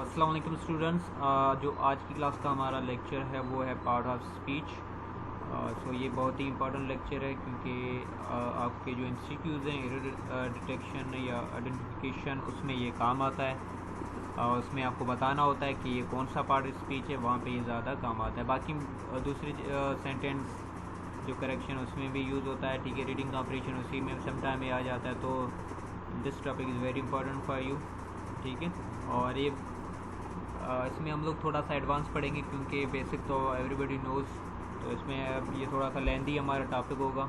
अस्सलाम वालेकुम स्टूडेंट्स। जो आज की क्लास का हमारा लेक्चर है वो है पार्ट ऑफ स्पीच। सो ये बहुत ही इंपॉर्टेंट लेक्चर है क्योंकि आपके जो इंस्टीट्यूट हैं एरर डिटेक्शन या आइडेंटिफिकेशन उसमें ये काम आता है। उसमें आपको बताना होता है कि ये कौन सा पार्ट स्पीच है, वहाँ पे ये ज़्यादा काम आता है। बाकी दूसरी सेंटेंस जो करेक्शन उसमें भी यूज़ होता है, ठीक है। रीडिंग कॉम्प्रिहेंशन उसी में समटाइम में आ जाता है। तो this topic is very important for you, ठीक है। और ये इसमें हम लोग थोड़ा सा एडवांस पढ़ेंगे क्योंकि बेसिक तो एवरीबडी नोज़। तो इसमें अब ये थोड़ा सा लेंदी हमारा टॉपिक होगा।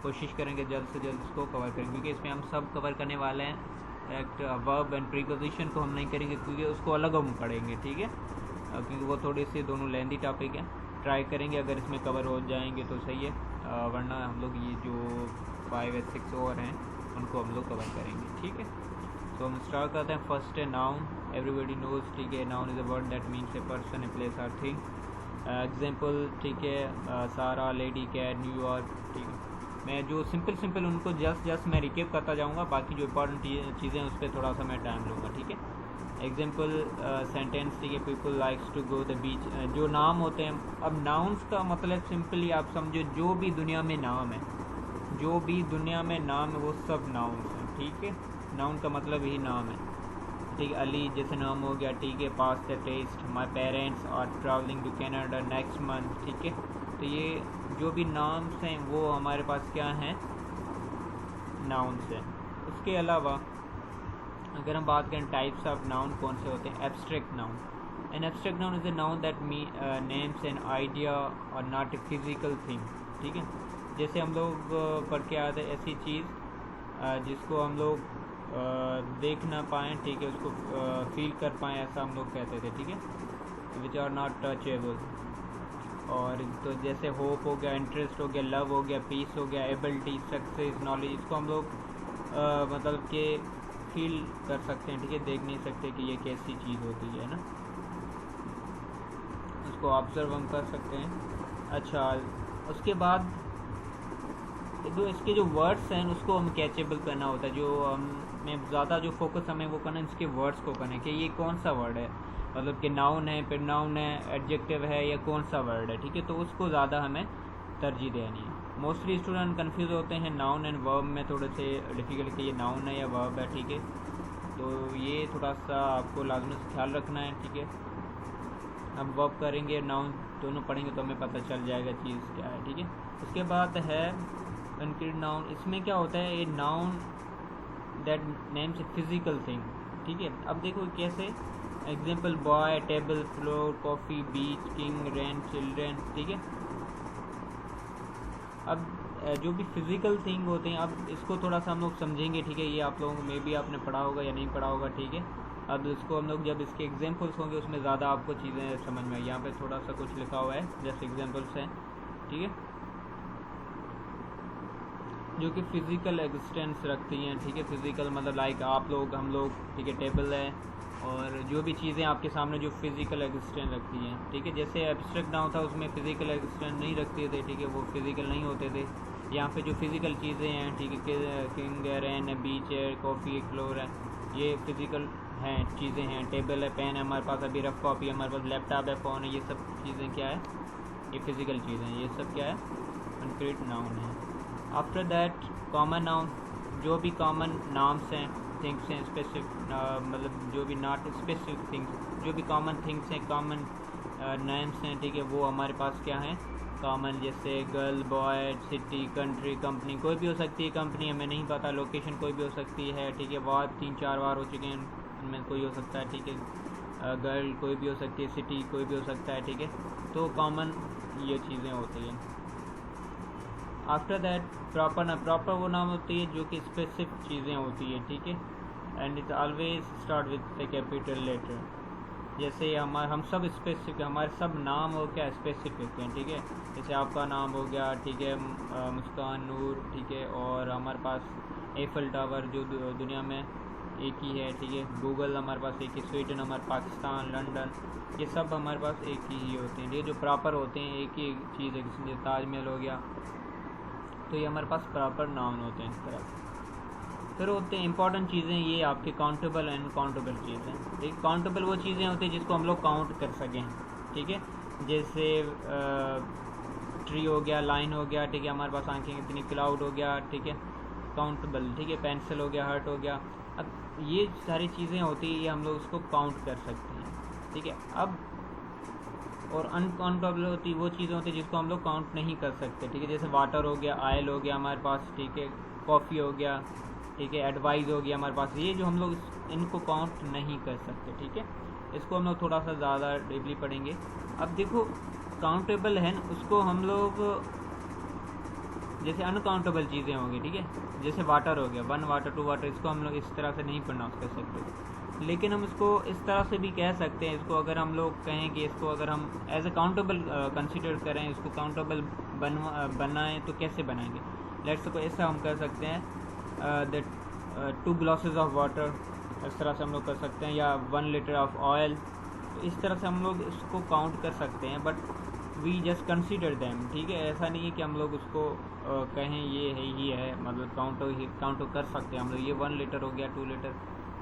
कोशिश करेंगे जल्द से जल्द इसको कवर करेंगे क्योंकि इसमें हम सब कवर करने वाले हैं। एक्ट वर्ब एंड प्रीपोजिशन को हम नहीं करेंगे क्योंकि उसको अलग हम पढ़ेंगे, ठीक है। क्योंकि वो थोड़ी सी दोनों लेंदी टॉपिक है। ट्राई करेंगे अगर इसमें कवर हो जाएंगे तो सही है, वरना हम लोग ये जो 5 या 6 और हैं उनको हम लोग कवर करेंगे, ठीक है। तो हम स्टार्ट करते हैं। फर्स्ट है नाउन। एवरीबडी नोज, ठीक है। Noun is a word that means a person, a place और थिंग। एग्जाम्पल, ठीक है, सारा, लेडी, कैट, न्यूयॉर्क, ठीक है। मैं जो सिंपल उनको जस्ट मैं रिकेप करता जाऊँगा, बाकी जो इंपॉर्टेंट चीज़ें उस पर थोड़ा सा मैं टाइम लूँगा, ठीक है। एग्जाम्पल सेंटेंस, ठीक है। People likes to go the beach. जो नाम होते हैं, अब नाउन्स का मतलब सिंपली आप समझो जो भी दुनिया में नाम है, जो भी दुनिया में नाम है वो सब नाउन्स हैं, ठीक है। नाउन का मतलब ही नाम है, ठीक है। अली जैसे नाम हो गया, ठीक है। Pass the test, my parents are travelling to Canada next month, ठीक है। तो ये जो भी नाम्स हैं वो हमारे पास क्या हैं, नाउन्स हैं। उसके अलावा अगर हम बात करें टाइप्स ऑफ नाउन कौन से होते हैं, abstract noun. An abstract noun is a noun that names an idea और नॉट ए फिजिकल थिंग, ठीक है। जैसे हम लोग पढ़ के आते हैं ऐसी चीज़ जिसको हम लोग देख ना पाएँ, ठीक है, उसको फील कर पाएँ, ऐसा हम लोग कहते थे, ठीक है। Which are not touchable. और तो जैसे होप हो गया, इंटरेस्ट हो गया, लव हो गया, पीस हो गया, एबिलिटी, सक्सेस, नॉलेज, इसको हम लोग मतलब कि फील कर सकते हैं, ठीक है। देख नहीं सकते कि ये कैसी चीज़ होती है ना, उसको ऑब्जर्व हम कर सकते हैं। अच्छा, उसके बाद जो इसके जो वर्ड्स हैं उसको हम कैचेबल करना होता है। जो में ज़्यादा जो फोकस हमें वो करना है इसके वर्ड्स को करना है कि ये कौन सा वर्ड है, मतलब कि नाउन है, प्रोनाउन है, एडजेक्टिव है, या कौन सा वर्ड है, ठीक है। तो उसको ज़्यादा हमें तरजीह देनी है। मोस्टली स्टूडेंट कंफ्यूज होते हैं नाउन एंड वर्ब में, थोड़े से डिफ़िकल्ट कि ये नाउन है या वर्ब है, ठीक है। तो ये थोड़ा सा आपको लाजमी से ख्याल रखना है, ठीक है। हम वर्ब करेंगे, नाउन दोनों पढ़ेंगे तो हमें पता चल जाएगा चीज़ क्या है, ठीक है। उसके बाद है कंक्रीट नाउन। इसमें क्या होता है, ये noun that names a physical thing, ठीक है। अब देखो कैसे, example boy, table, floor, coffee, beach, king, rain, children, ठीक है। अब जो भी फिजिकल थिंग होते हैं, अब इसको थोड़ा सा हम लोग समझेंगे, ठीक है। ये आप लोगों को मे भी आपने पढ़ा होगा या नहीं पढ़ा होगा, ठीक है। अब इसको हम लोग जब इसके एग्जाम्पल्स होंगे उसमें ज़्यादा आपको चीज़ें समझ में आए। यहाँ पे थोड़ा सा कुछ लिखा हुआ है, जैसे एग्जाम्पल्स हैं, ठीक है, जो कि फ़िज़िकल एग्जिस्टेंस रखती हैं, ठीक है। फ़िज़िकल मतलब लाइक आप लोग, हम लोग, ठीक है, टेबल है, और जो भी चीज़ें आपके सामने जो फ़िज़िकल एग्जिस्टेंस रखती हैं, ठीक है। जैसे एब्स्ट्रैक्ट नाउन था उसमें फ़िज़िकल एग्जिस्टेंस नहीं रखते थे, ठीक है, वो फ़िज़िकल नहीं होते थे। यहाँ पे जो फ़िज़िकल चीज़ें हैं, ठीक है, किंग है, रेन है, बीच है, कॉफ़ी है, फ्लोर है, ये फ़िज़िकल हैं, चीज़ें हैं। टेबल है, पेन है हमारे पास, अभी रफ कॉपी है हमारे पास, लैपटॉप है, फ़ोन है, ये सब चीज़ें क्या है, ये फ़िज़िकल चीज़ें हैं, ये सब क्या है, कंक्रीट नाउन है। आफ्टर दैट कॉमन नाउन, जो भी कॉमन नाम्स हैं, थिंग्स हैं, स्पेसिफिक मतलब जो भी नॉट स्पेसिफिक थिंग्स, जो भी कॉमन थिंग्स हैं, कॉमन नेम्स हैं, ठीक है, वो हमारे पास क्या हैं, कॉमन। जैसे girl, boy, city, country, company, कोई भी हो सकती है कंपनी, हमें नहीं पता, लोकेशन कोई भी हो सकती है, ठीक है। वार 3-4 बार हो चुके हैं, उनमें कोई हो सकता है, ठीक है। गर्ल कोई भी हो सकती है, सिटी कोई भी हो सकता है, ठीक है। तो कॉमन ये चीज़ें होती हैं। आफ्टर दैट प्रॉपर ना, प्रॉपर वो नाम होती है जो कि स्पेसिफिक चीज़ें होती है, ठीक है। And it always start with a capital letter. जैसे हम सब स्पेसिफिक, हमारे सब नाम हो क्या स्पेसिफिक हैं, ठीक है। जैसे आपका नाम हो गया, ठीक है, मुस्कान, नूर, ठीक है। और हमारे पास एफल टावर जो दुनिया में एक ही है, ठीक है। गूगल हमारे पास एक ही, स्वीडन हमारे, पाकिस्तान, लंदन, ये सब हमारे पास एक ही होते हैं। ये जो प्रॉपर होते हैं एक ही चीज़ है, जैसे ताजमहल हो गया, तो ये हमारे पास प्रॉपर नाउन होते हैं इस तरह से। फिर होते हैं इंपॉर्टेंट चीज़ें, ये आपके काउंटेबल एंड काउंटेबल चीज़ें। ठीक, काउंटेबल वो चीज़ें होती हैं जिसको हम लोग काउंट कर सकें, ठीक है, जैसे ट्री हो गया, लाइन हो गया, ठीक है, हमारे पास आंखें कितनी, क्लाउड हो गया, ठीक है, काउंटेबल, ठीक है, पेंसिल हो गया, हर्ट हो गया। अब ये सारी चीज़ें होती हैं, ये हम लोग उसको काउंट कर सकते हैं, ठीक है। अब और अनकाउंटेबल होती वो चीज़ें होती हैं जिसको हम लोग काउंट नहीं कर सकते, ठीक है, जैसे वाटर हो गया, ऑयल हो गया हमारे पास, ठीक है, कॉफ़ी हो गया, ठीक है, एडवाइस हो गया हमारे पास, ये जो हम लोग इनको काउंट नहीं कर सकते, ठीक है। इसको हम लोग थोड़ा सा ज़्यादा डीपली पढ़ेंगे। अब देखो काउंटेबल है उसको हम लोग, जैसे अनकाउंटेबल चीज़ें होंगी, ठीक है, जैसे वाटर हो गया, 1 वाटर 2 वाटर, इसको हम लोग इस तरह से नहीं प्रोनाउंस कर सकते, लेकिन हम इसको इस तरह से भी कह सकते हैं। इसको अगर हम लोग कहें कि इसको अगर हम एज ए काउंटेबल कंसिडर करें, इसको काउंटेबल बनाएं तो कैसे बनाएंगे? लेट्स सपोज ऐसा हम कर सकते हैं दैट 2 ग्लासेस ऑफ वाटर, इस तरह से हम लोग कर सकते हैं, या 1 लीटर ऑफ ऑयल। तो इस तरह से हम लोग इसको काउंट कर सकते हैं, but we just consider them, ठीक है। ऐसा नहीं है कि हम लोग उसको कहें ये है ही है, मतलब काउंट कर सकते हैं हम लोग, ये 1 लीटर हो गया, 2 लीटर,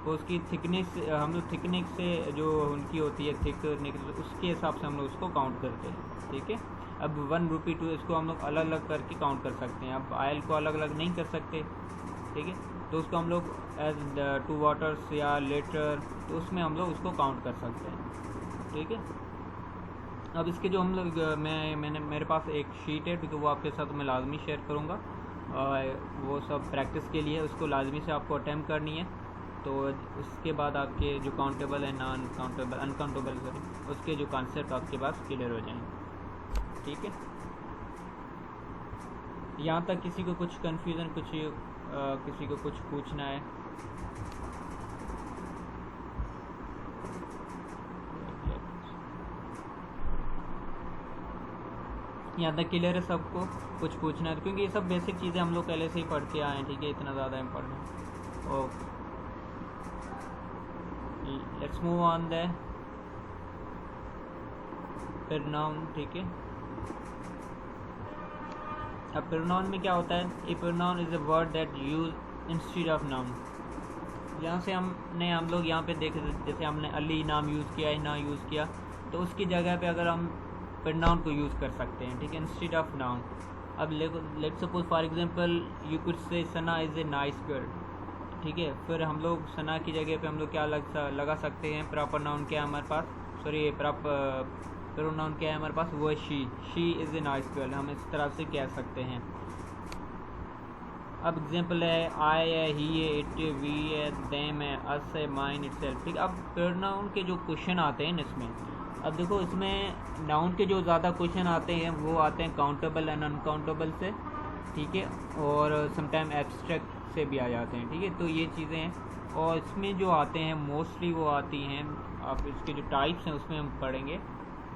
तो उसकी थिकनेस हम लोग थिकनेस से जो उनकी होती है थिकनेस, उसके हिसाब से हम लोग उसको काउंट करते हैं, ठीक है। अब 1 रुपी 2, इसको हम लोग अलग अलग करके काउंट कर सकते हैं। अब ऑयल को अलग अलग नहीं कर सकते, ठीक है, तो उसको हम लोग एज 2 वाटर्स या लीटर, तो उसमें हम लोग उसको काउंट कर सकते हैं, ठीक है। अब इसके जो हम लोग मैंने मेरे पास एक शीट है, क्योंकि वो आपके साथ मैं लाजमी शेयर करूँगा, वो सब प्रैक्टिस के लिए, उसको लाजमी से आपको अटैम्प्ट करनी है। तो उसके बाद आपके जो काउंटेबल है, नॉन काउंटेबल, अनकाउंटेबल सॉरी, उसके जो कॉन्सेप्ट आपके पास क्लियर हो जाएंगे, ठीक है। यहाँ तक किसी को कुछ कन्फ्यूज़न, किसी को कुछ पूछना है? यहाँ तक क्लियर है सबको? कुछ पूछना है? क्योंकि ये सब बेसिक चीज़ें हम लोग पहले से ही पढ़ के आए हैं, ठीक है, इतना ज़्यादा important. Okay, let's move on the pronoun, ठीक है। अब प्रोनाउन में क्या होता है? A pronoun is a word that use instead of noun. यहाँ से हम लोग यहाँ पे देखे, जैसे हमने अली नाम यूज़ किया, ना यूज़ किया, तो उसकी जगह पे अगर हम प्रोनाउन को यूज़ कर सकते हैं, ठीक है, इंस्टेड ऑफ नाउन। अब let's suppose for example you could say Sana is a nice girl, ठीक है, फिर हम लोग सना की जगह पे हम लोग क्या लगा सकते हैं? प्रॉपर नाउन क्या है हमारे पास, सॉरी प्रॉपर प्रोनाउन क्या है हमारे पास? वो है she is a nice girl, हम इस तरह से कह सकते हैं। अब एग्जांपल है आई है, ही है, इट है, वी है, देम है, अस है, माइन, इटसेल्फ, ठीक। अब प्रोनाउन के जो क्वेश्चन आते हैं इसमें, अब देखो इसमें नाउन के जो ज़्यादा क्वेश्चन आते हैं वो आते हैं काउंटेबल एंड अनकाउंटेबल से, ठीक है, और समटाइम एब्स्ट्रैक्ट से भी आ जाते हैं, ठीक है। तो ये चीज़ें हैं, और इसमें जो आते हैं मोस्टली वो आती हैं, आप इसके जो टाइप्स हैं उसमें हम पढ़ेंगे,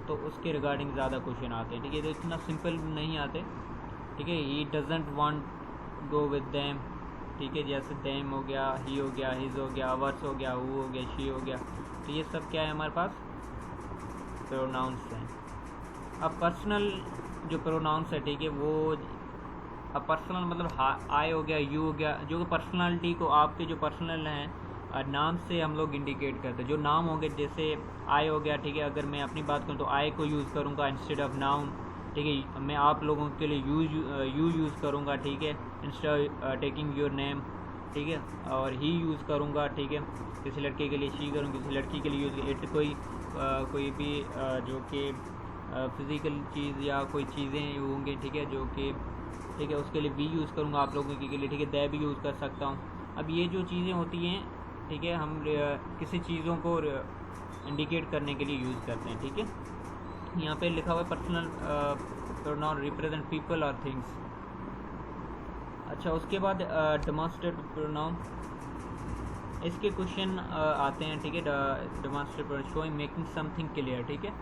तो उसके रिगार्डिंग ज़्यादा क्वेश्चन आते हैं, ठीक है। तो इतना सिंपल नहीं आते, ठीक है। He doesn't want go with them, ठीक है, जैसे देम हो गया, ही हो गया, हिज हो गया, अवर्स हो गया, हु हो गया, शी हो गया, तो ये सब क्या है हमारे पास? प्रोनाउंस हैं। अब पर्सनल जो प्रोनाउंस है, ठीक है, वो अब पर्सनल मतलब आई हो गया, यू हो गया, जो पर्सनालिटी को आपके जो पर्सनल हैं नाम से हम लोग इंडिकेट करते हैं। जो नाम होंगे, जैसे आई हो गया, ठीक है, अगर मैं अपनी बात करूँ तो आई को यूज़ करूँगा इंस्टेड ऑफ नाउन, ठीक है। मैं आप लोगों के लिए यू यूज़ करूँगा, ठीक है, इंस्टेड टेकिंग योर नेम, ठीक है, और ही यूज़ करूँगा, ठीक है, किसी लड़के के लिए शी करूँगा, किसी लड़की के लिए यूज़, इट कोई भी जो कि फिज़िकल चीज़ या कोई चीज़ें होंगी, ठीक है, जो कि, ठीक है, उसके लिए वी यूज़ करूँगा आप लोगों के लिए, ठीक है, दे भी यूज़ कर सकता हूँ। अब ये जो चीज़ें होती हैं, ठीक है, हम किसी चीज़ों को इंडिकेट करने के लिए यूज़ करते हैं, ठीक है। यहाँ पे लिखा हुआ है पर्सनल प्रोनाउन रिप्रेजेंट पीपल और थिंग्स। अच्छा, उसके बाद डेमोंस्ट्रेटिव प्रोनाउन, इसके क्वेश्चन आते हैं, ठीक है। Demonstrative pronoun showing making something clear, ठीक है,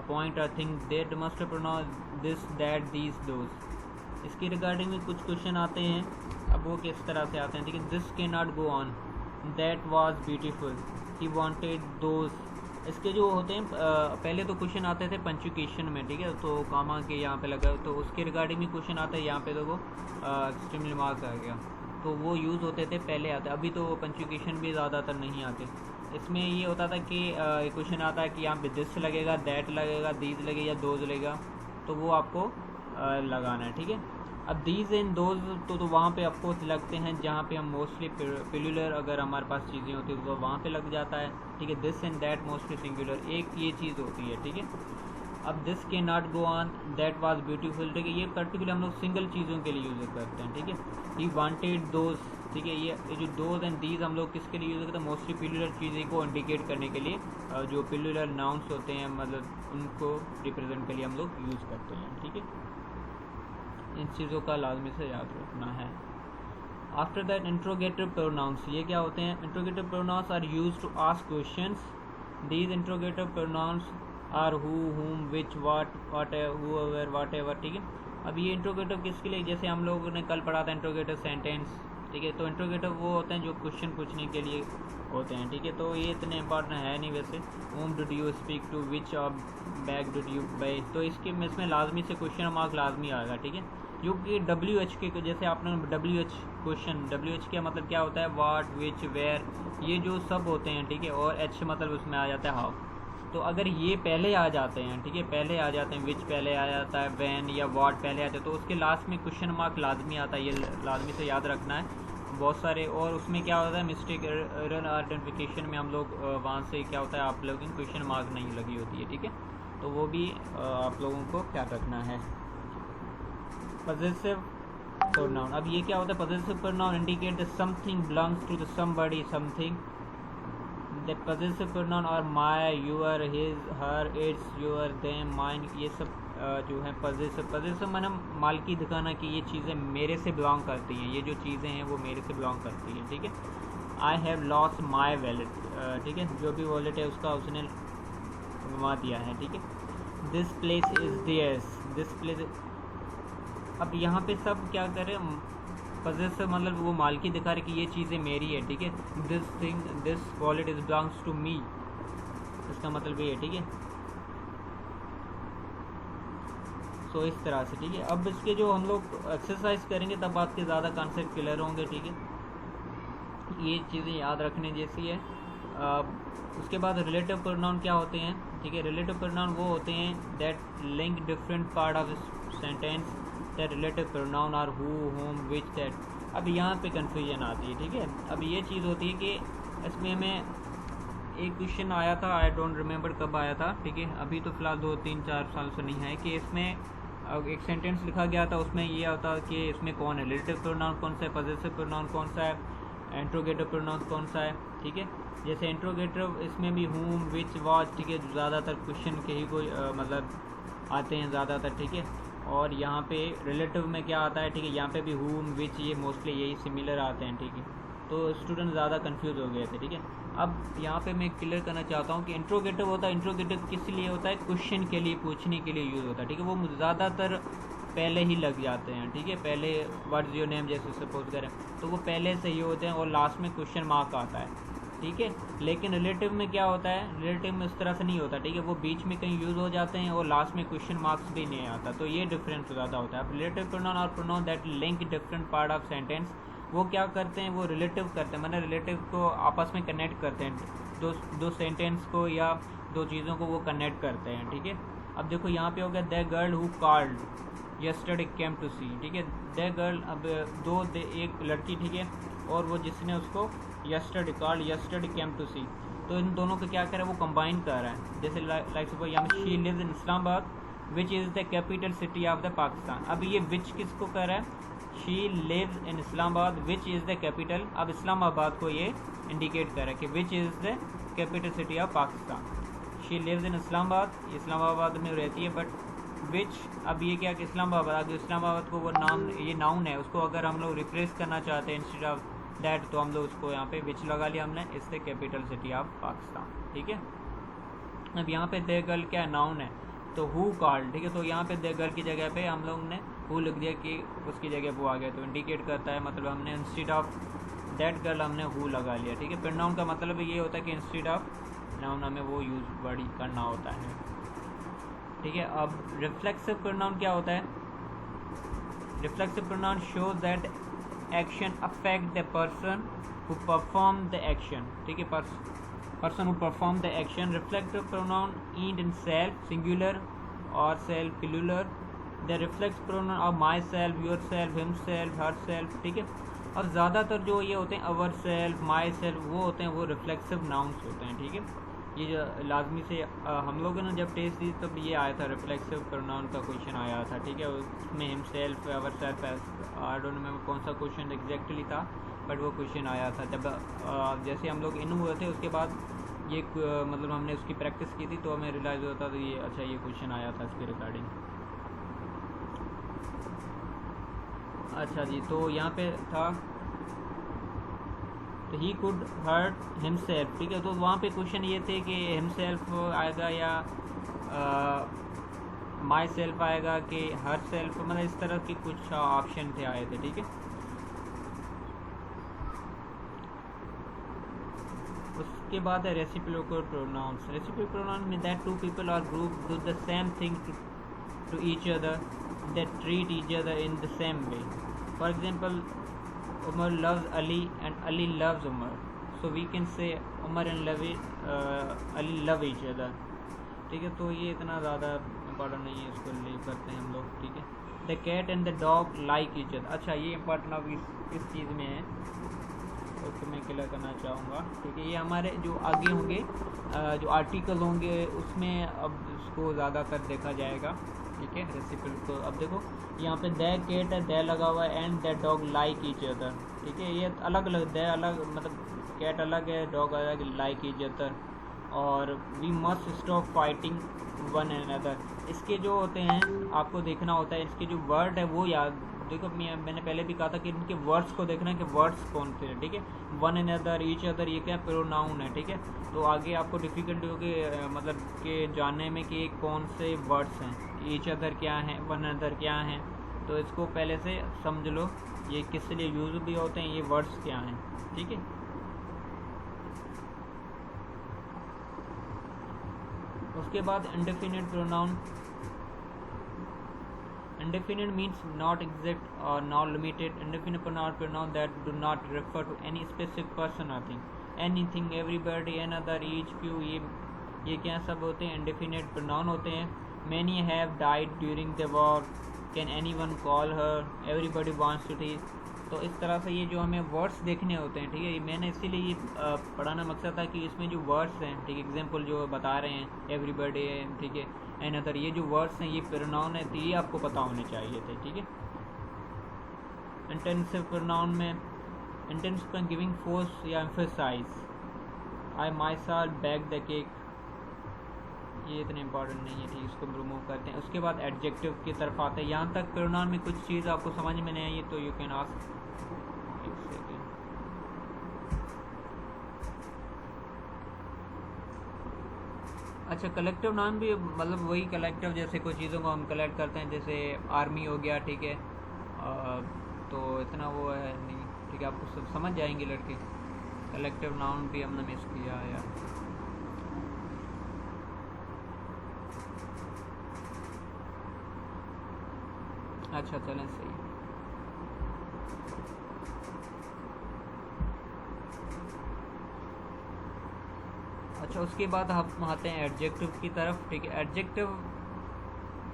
पॉइंट और thing, they demonstrative pronoun this that these those. इसके रिगार्डिंग में कुछ क्वेश्चन आते हैं। अब वो किस तरह से आते हैं, ठीक है, this can not go on, that was beautiful, he wanted those. इसके जो होते हैं पहले तो क्वेश्चन आते थे पंचुकेशन में, ठीक है, तो कामा के यहाँ पे लगा, तो उसके रिगार्डिंग भी क्वेश्चन आता है। यहाँ पे देखो एक्सट्रीमली मार्क्स आ गया, तो वो यूज़ होते थे, पहले आते। अभी तो पंचुकेशन भी ज़्यादातर नहीं आते। इसमें ये होता था कि एक क्वेश्चन आता है कि यहाँ पे दिस लगेगा, दैट लगेगा, दीज लगेगा या दोज लगेगा, तो वो आपको लगाना है, ठीक है। अब दीज एंड दोज तो वहाँ पे आपको लगते हैं जहाँ पे हम मोस्टली प्लूरल अगर हमारे पास चीज़ें होती है तो वहाँ पे लग जाता है, ठीक है। This and that mostly singular, एक ये चीज़ होती है, ठीक है। अब दिस के not go on, that was beautiful, ठीक है। ये पर्टिकुलर हम लोग सिंगल चीज़ों के लिए यूज़ करते हैं, ठीक है। ही वांटेड दोज, ठीक है। ये जो दोज एंड दीज हम लोग किसके लिए यूज़ करते हैं, मोस्टली प्लूरल चीज़ें को इंडिकेट करने के लिए, जो प्लूरल नाउन्स होते हैं मतलब उनको रिप्रेजेंट के लिए हम लोग यूज़ करते हैं, ठीक है। इन चीज़ों का लाजमी से याद रखना है। आफ्टर दैट इंट्रोगेटिव प्रोनाउंस, ये क्या होते हैं, interrogative pronouns are use to ask questions. These interrogative pronouns are who, whom, which, watt, watt, whoever, watt ever, ठीक है। अब ये इंट्रोगेटिव किसके लिए, जैसे हम लोगों ने कल पढ़ा था इंट्रोगेटिव सेंटेंस, ठीक है। तो इंट्रोगेटिव वो होते हैं जो क्वेश्चन पूछने के लिए होते हैं, ठीक है। तो ये इतने इंपॉर्टेंट है नहीं वैसे। Whom did you speak to, which bag did you buy, तो इसमें लाजमी से क्वेश्चन मार्क लाजमी आएगा, ठीक है। क्योंकि WH के जैसे आपने WH क्वेश्चन, WH का मतलब क्या होता है, वाट, विच, वेयर, ये जो सब होते हैं, ठीक है। और H मतलब उसमें आ जाता है हाउ। तो अगर ये पहले आ जाते हैं, ठीक है, पहले आ जाते हैं, विच पहले आ जाता है, वैन या वाट पहले आते हैं, तो उसके लास्ट में क्वेश्चन मार्क लाजमी आता है, ये लाजमी से याद रखना है बहुत सारे। और उसमें क्या होता है, मिस्टेक एरर आइडेंटिफिकेशन में हम लोग वहाँ से क्या होता है, आप लोगों की क्वेश्चन मार्क नहीं लगी होती है, ठीक है। तो वो भी आप लोगों को क्या रखना है। पजेसिव प्रोनाउन, अब ये क्या होता है, possessive pronoun indicate that something belongs to the somebody something. That possessive pronoun are my, your, his, her, its, your, them, mine, ये सब जो है पजेसिव मैंने मालकी दिखाना कि ये चीज़ें मेरे से बिलोंग करती हैं, ये जो चीज़ें हैं वो मेरे से बिलोंग करती हैं, ठीक है। I have lost my wallet, ठीक है, जो भी वॉलेट है उसका उसने घुमा दिया है, ठीक है। This place is theirs, this place. अब यहाँ पे सब क्या करें, पजेसिव मतलब वो मालकी दिखा रहे कि ये चीज़ें मेरी है, ठीक है। This thing, this wallet is belongs to me, इसका मतलब ये है, ठीक है। सो इस तरह से, ठीक है। अब इसके जो हम लोग एक्सरसाइज करेंगे तब आपके ज़्यादा कॉन्सेप्ट क्लियर होंगे, ठीक है। ये चीज़ें याद रखने जैसी है। उसके बाद रिलेटिव प्रोनाउन क्या होते हैं, ठीक है। रिलेटिव प्रोनाउन वो होते हैं that link different part of sentence. That relative pronoun are who, whom, which, that. अब यहाँ पे कन्फ्यूजन आती है, ठीक है। अब ये चीज़ होती है कि इसमें हमें एक क्वेश्चन आया था, आई डोंट रिमेंबर कब आया था, ठीक है। अभी तो फ़िलहाल 2-3-4 साल से नहीं है कि इसमें एक सेंटेंस लिखा गया था, उसमें ये आता कि इसमें कौन है, रिलेटिव प्रोनाउन कौन सा है, पजेसिव प्रोनाउन कौन सा है, इंट्रोगेटिव प्रोनाउन कौन सा है, ठीक है। जैसे इंट्रोगेटिव इसमें भी हुम, विच, वॉच, ठीक है, ज़्यादातर क्वेश्चन के ही कोई मतलब आते हैं ज़्यादातर, ठीक है। और यहाँ पे रिलेटिव में क्या आता है, ठीक है, यहाँ पे भी हुम, विच, ये मोस्टली यही सिमिलर आते हैं, ठीक है। तो स्टूडेंट ज़्यादा कंफ्यूज हो गए थे, ठीक है। अब यहाँ पे मैं क्लियर करना चाहता हूँ कि इंट्रोगेटिव होता है, इंट्रोगेटिव किस लिए होता है, क्वेश्चन के लिए, पूछने के लिए यूज़ होता है, ठीक है। वो ज़्यादातर पहले ही लग जाते हैं, ठीक है। पहले व्हाट इज़ योर नेम जैसे सपोज करें तो वो पहले से ही होते हैं और लास्ट में क्वेश्चन मार्क आता है, ठीक है। लेकिन रिलेटिव में क्या होता है, रिलेटिव में इस तरह से नहीं होता, ठीक है। वो बीच में कहीं यूज़ हो जाते हैं और लास्ट में क्वेश्चन मार्क्स भी नहीं आता, तो ये डिफरेंस ज़्यादा होता है। अब रिलेटिव प्रोनाउन और pronoun that link different part of sentence, वो क्या करते हैं, वो रिलेटिव करते हैं, मतलब रिलेटिव को आपस में कनेक्ट करते हैं, दो सेंटेंस को या दो चीज़ों को वो कनेक्ट करते हैं, ठीक है। अब देखो यहाँ पे हो गया the girl who called yesterday came to see, ठीक है। द गर्ल, अब एक लड़की, ठीक है, और वो जिसने उसको yesterday called yesterday came to see, तो इन दोनों को क्या कर रहा है, वो कंबाइन कर रहा है। जैसे लाइक सपोज यहाँ she lives in Islamabad which is the capital city of the Pakistan. अब ये विच किसको कर रहा है, she lives in Islamabad which is the capital, अब इस्लामाबाद को ये इंडिकेट कर रहा है कि which is the capital city of Pakistan. She lives in Islamabad, Islamabad में रहती है, बट विच, अब ये क्या कि इस्लामाबाद, इस्लामाबाद को वो नाम, ये नाउन है, उसको अगर हम लोग रिप्लेस करना चाहते हैं इंस्टेड ऑफ दैट, तो हम लोग उसको यहाँ पे विच लगा लिया हमने, इससे कैपिटल सिटी ऑफ पाकिस्तान, ठीक है। अब यहाँ पे द गर्ल क्या नाउन है, तो हु कॉल्ड, ठीक है। तो यहाँ पे द गर्ल की जगह पे हम लोग ने हु लिख दिया कि उसकी जगह वो आ गया, तो इंडिकेट करता है, मतलब हमने इंस्टेड ऑफ दैट गर्ल हमने हु लगा लिया, ठीक है। प्रोनाउन का मतलब ये होता है कि इंस्टेड ऑफ नाउन हमें वो यूज वर्ड करना होता है, ठीक है। अब रिफ्लेक्सिव प्रोनाउन क्या होता है, reflexive pronoun shows that action affect the person who perform the action, ठीक है, person who perform the action. Reflective pronoun end in self singular और self plural. The reflex pronoun of myself, yourself, himself, herself, ठीक है। और ज़्यादातर जो ये होते हैं अवर सेल्फ, माई सेल्फ, वो होते हैं वो रिफ्लेक्सिव नाउन्स होते हैं, ठीक है। ये जो लाजमी से हम लोगों ने जब टेस्ट दी तब ये आया था, रिफ्लेक्सिव प्रोनाउन का क्वेश्चन आया था, ठीक है। उसमें him self, our self, I don't know कौन सा क्वेश्चन एग्जैक्टली था, बट वो क्वेश्चन आया था जब जैसे हम लोग इन हुए थे। उसके बाद ये मतलब हमने उसकी प्रैक्टिस की थी तो हमें रियलाइज़ होता था ये अच्छा ये क्वेश्चन आया था इसके रिगार्डिंग। अच्छा जी, तो यहाँ पे था तो ही कुड हर्ट हिमसेल्फ, ठीक है। तो वहाँ पे क्वेश्चन ये थे कि हिमसेल्फ आएगा या माई सेल्फ आएगा कि हर सेल्फ, मतलब इस तरह के कुछ ऑप्शन थे आए थे, ठीक है। उसके बाद है रेसिप्रोकल प्रोनाउंस। रेसिप्रोकल प्रोनाउन में दैट टू पीपल और group do the same thing to each other, that treat each other in the same way. For example, Umar loves Ali and Ali loves Umar, so we can say Umar and Ali love each other, ठीक है। तो ये इतना ज़्यादा important नहीं है, इसको leave करते हैं हम लोग, ठीक है। The cat and the dog like each other, अच्छा ये इम्पोर्टेंट अब इस चीज़ में है, उसको मैं क्लियर करना चाहूँगा, ठीक है। ये हमारे जो आगे होंगे जो आर्टिकल होंगे उसमें अब इसको ज़्यादातर देखा जाएगा, ठीक है। रेसिपल को अब देखो यहाँ पे द कैट है, द लगा हुआ है, and the dog like each other, ठीक है। ये अलग अलग, द अलग मतलब कैट अलग है, डॉग अलग, लाइक ईच अदर। और we must stop fighting one another, इसके जो होते हैं आपको देखना होता है, इसके जो वर्ड है वो याद देखो। मैंने पहले भी कहा था कि इनके वर्ड्स को देखना है कि वर्ड्स कौन से हैं, ठीक है। वन अनदर, ईच अदर, ये क्या प्रोनाउन है, ठीक है। तो आगे आपको डिफ़िकल्टी होगी मतलब कि जानने में कि कौन से वर्ड्स हैं, ईच अदर क्या है, वन अदर क्या है। तो इसको पहले से समझ लो ये किस लिए यूज़ भी होते हैं, ये वर्ड्स क्या हैं, ठीक है। उसके बाद indefinite pronoun. Indefinite means not exact or not limited. Indefinite pronoun that do not refer to any specific person or thing. Anything, everybody, another, each, few, ये क्या सब होते हैं, indefinite pronoun होते हैं। Many have died during the war. Can anyone call her? Everybody wants to teach. तो इस तरह से ये जो हमें वर्ड्स देखने होते हैं, ठीक है। मैंने इसीलिए ये पढ़ाना मकसद था कि इसमें जो वर्ड्स हैं, ठीक है, एग्जांपल जो बता रहे हैं एवरीबॉडी, ठीक है, एंड अदर, ये जो वर्ड्स हैं ये प्रोनाउन है, तो ये आपको पता होने चाहिए थे, ठीक है। इंटेंसिव प्रोनाउन में इंटेंस पर गिविंग फोर्स या emphasize, I myself bake the cake, ये इतने इंपॉर्टेंट नहीं है, ठीक, इसको रिमूव करते हैं। उसके बाद एडजेक्टिव की तरफ आते हैं। यहाँ तक प्रोनाउन में कुछ चीज़ आपको समझ में नहीं आई तो यू कैन आस्क, एक सेकेंड। अच्छा, कलेक्टिव नाउन भी मतलब वही कलेक्टिव, जैसे कोई चीज़ों को हम कलेक्ट करते हैं, जैसे आर्मी हो गया, ठीक है। तो इतना वो है नहीं, ठीक है, आपको सब समझ जाएंगे लड़के। कलेक्टिव नाउन भी हमने मिस किया है यार। अच्छा चलें, सही। अच्छा, उसके बाद हम आते हैं एडजेक्टिव की तरफ, ठीक है। Adjective,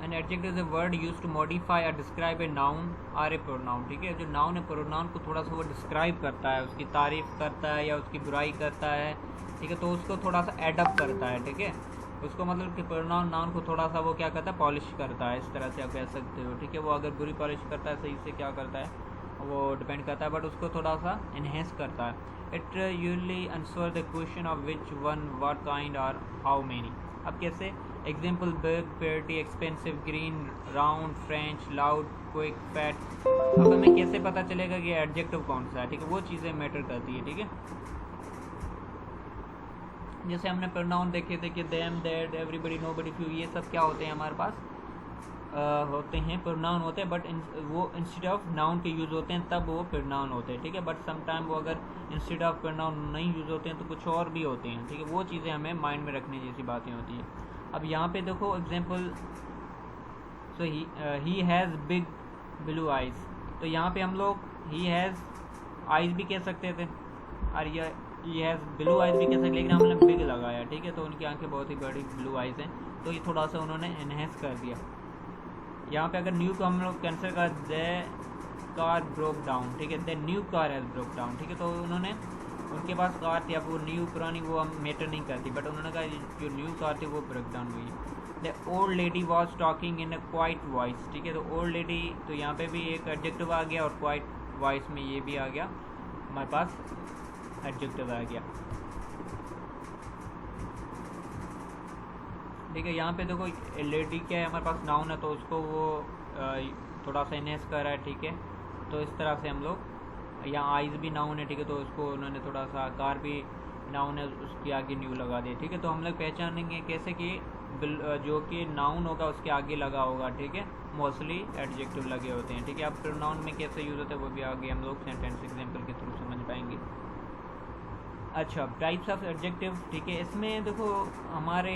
an adjective is a word used to modify और डिस्क्राइब ए नाउन और ए प्रोनाउन, ठीक है। जो नाउन है प्रोनाउन को थोड़ा सा वो डिस्क्राइब करता है, उसकी तारीफ करता है या उसकी बुराई करता है, ठीक है। तो उसको थोड़ा सा एडअप करता है, ठीक है। उसको मतलब कि प्रोनाउन नाउन को थोड़ा सा वो क्या करता है, पॉलिश करता है, इस तरह से आप कह सकते हो, ठीक है। वो अगर बुरी पॉलिश करता है, सही से क्या करता है वो डिपेंड करता है, बट उसको थोड़ा सा इन्हेंस करता है। It usually answer the question of which one, what kind और हाउ मेनी। अब कैसे, एग्जाम्पल बिग, पेटी, expensive, green, round, French, loud, quick, fat. अब हमें कैसे पता चलेगा कि एडजेक्टिव कौन सा है, ठीक है, वो चीज़ें मैटर करती है, ठीक है। जैसे हमने प्रोनाउन देखे थे कि them, that, everybody, nobody, few, ये सब क्या होते हैं हमारे पास होते हैं, प्रोनाउन होते हैं, बट वो इंस्टेड ऑफ नाउन के यूज़ होते हैं, तब वो प्रोनाउन होते हैं, ठीक है। बट समटाइम वो अगर इंस्टेड ऑफ प्रोनाउन नहीं यूज़ होते हैं तो कुछ और भी होते हैं, ठीक है। वो चीज़ें हमें माइंड में रखने जैसी बातें होती हैं। अब यहाँ पे देखो example, so he has big blue eyes, तो यहाँ पे हम लोग ही हैज़ आइज़ भी कह सकते थे, और ये हैज़ ब्लू आइज़ भी कह सकते, लेकिन हमने बिग लगाया, ठीक है, तो उनकी आंखें बहुत ही बड़ी ब्लू आइज़ हैं, तो ये थोड़ा सा उन्होंने एनहेंस कर दिया। यहाँ पे अगर न्यू को हम लोग कैंसिल कर, द कार ब्रोक डाउन, ठीक है, the new car has broke down, ठीक है, तो उन्होंने, उनके पास कार थी, अब वो न्यू पुरानी वो हम मैटर नहीं करती, बट उन्होंने कहा जो न्यू कार थी वो ब्रेक डाउन हुई है। The old lady was talking in a quite voice, ठीक है, तो ओल्ड लेडी, तो यहाँ पे भी एक एडजेक्टिव आ गया, और क्वाइट वॉइस में ये भी आ गया, हमारे पास एडजेक्टिव आ गया, ठीक है। यहाँ पे देखो लेडी क्या है, हमारे पास नाउन है, तो उसको वो थोड़ा सा इनहेंस कर रहा है, ठीक है, तो इस तरह से हम लोग, यहाँ आइज़ भी नाउन है, ठीक है, तो उसको उन्होंने थोड़ा सा, कार भी नाउन है, उसके आगे न्यू लगा दिया, ठीक है, तो हम लोग पहचानेंगे कैसे कि जो कि नाउन होगा उसके आगे लगा होगा, ठीक है, मोस्टली एडजेक्टिव लगे होते हैं, ठीक है। अब प्रोनाउन में कैसे यूज़ होता है वो भी आगे हम लोग सेंटेंस एग्जाम्पल के थ्रू समझ पाएंगे। अच्छा, टाइप्स ऑफ एडजेक्टिव, ठीक है, इसमें देखो हमारे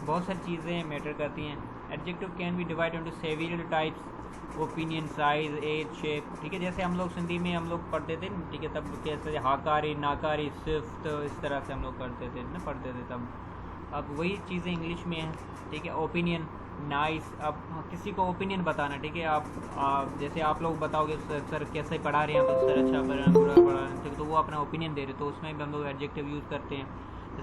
बहुत सारी चीज़ें मैटर करती हैं। Adjective can be divide into several types, opinion, size, age, shape, ठीक है, जैसे हम लोग सिंधी में हम लोग पढ़ते थे, ठीक है, तब कैसे हाकारी, नाकारी, सिफ्त, तो इस तरह से हम लोग करते थे ना, पढ़ते थे तब। अब वही चीज़ें इंग्लिश में हैं, ठीक है। ओपिनियन, नाइस, अब किसी को ओपिनियन बताना, ठीक है, आप जैसे आप लोग बताओगे सर कैसे पढ़ा रहे हैं, तो सर अच्छा पढ़ा बुरा पढ़ा रहे हैं, ठीक है, तो वो अपना ओपिनियन दे रहे, तो उसमें भी हम लोग एडजेक्टिव यूज़ करते हैं,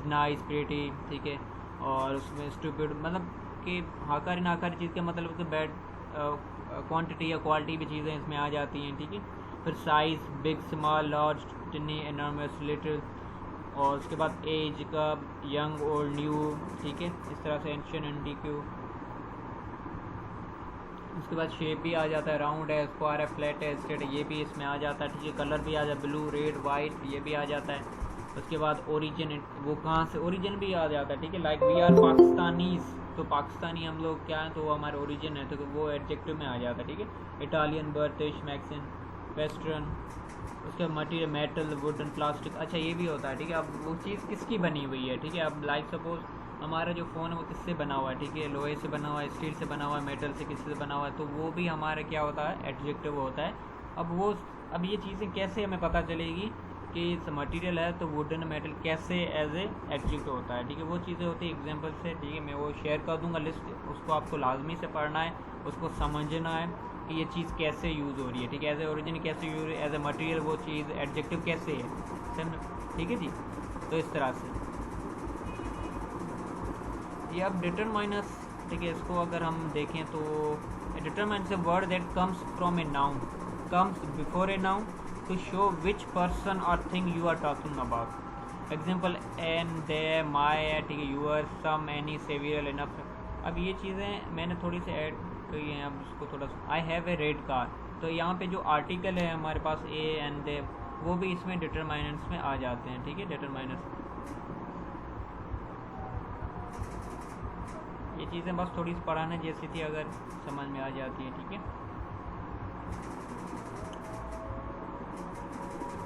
नाइस, प्रीटी, ठीक है, और उसमें स्टूपिड, मतलब कि हाकारी नाकारी चीज़ का मतलब कि बैड क्वांटिटी या क्वालिटी भी चीज़ें इसमें आ जाती हैं, ठीक है। फिर size, big, small, large, टिनी, enormous, little, और उसके बाद एज का, यंग, ओल्ड, न्यू, ठीक है, इस तरह से एंशियंट, एंटीक्यू। उसके बाद शेप भी आ जाता है, राउंड है, स्क्वायर है, फ्लैट है, स्ट्रेट है, ये भी इसमें आ जाता है, ठीक है। कलर भी आ जाता है, ब्लू, रेड, वाइट, ये भी आ जाता है। उसके बाद ओरिजिन, वो कहाँ से, ओरिजिन भी आ जाता है, ठीक है, लाइक वी आर पाकिस्तानीज, तो पाकिस्तानी हम लोग क्या हैं, तो वो हमारा ओरिजिन है, तो वो एडजेक्टिव में आ जाता है, ठीक है। Italian, British, Mexican, Western. उसके मटीरियल, मेटल, वुडन, प्लास्टिक, अच्छा ये भी होता है, ठीक है। अब वो चीज़ किसकी बनी हुई है, ठीक है, अब लाइक सपोज हमारा जो फ़ोन है वो किससे बना हुआ है, ठीक है, लोहे से बना हुआ है, स्टील से बना हुआ है, मेटल से, किसी से बना हुआ है, तो वो भी हमारा क्या होता है, एडजेक्टिव होता है। अब ये चीज़ें कैसे हमें पता चलेगी कि मटेरियल है, तो वुडन, मेटल कैसे एज ए एडजेक्टिव होता है, ठीक है, वो चीज़ें होती है एग्जांपल से, ठीक है, मैं वो शेयर कर दूंगा लिस्ट, उसको आपको लाजमी से पढ़ना है, उसको समझना है कि ये चीज़ कैसे यूज़ हो रही है, ठीक है, एज ए ओरिजिन कैसे यूज़, एज ए मटेरियल वो चीज़ एडजेक्टिव कैसे है, समझ, ठीक है जी। तो इस तरह से ये अब डिटरमाइनस, ठीक है, इसको अगर हम देखें तो determiners a word that comes from a noun, comes before a noun to show which person और thing you are talking about. Example, an, the, my, ठीक है, your, some, any, several, enough. अब ये चीज़ें मैंने थोड़ी सी ऐड की हैं, अब इसको थोड़ा सा, I have a red car, तो यहाँ पे जो आर्टिकल है हमारे पास ए एंड दे, वो भी इसमें डिटरमाइनेंट्स में आ जाते हैं, ठीक है, डिटरमाइनेंट्स। ये चीज़ें बस थोड़ी सी पढ़ाने जैसी थी, अगर समझ में आ जाती है, ठीक है।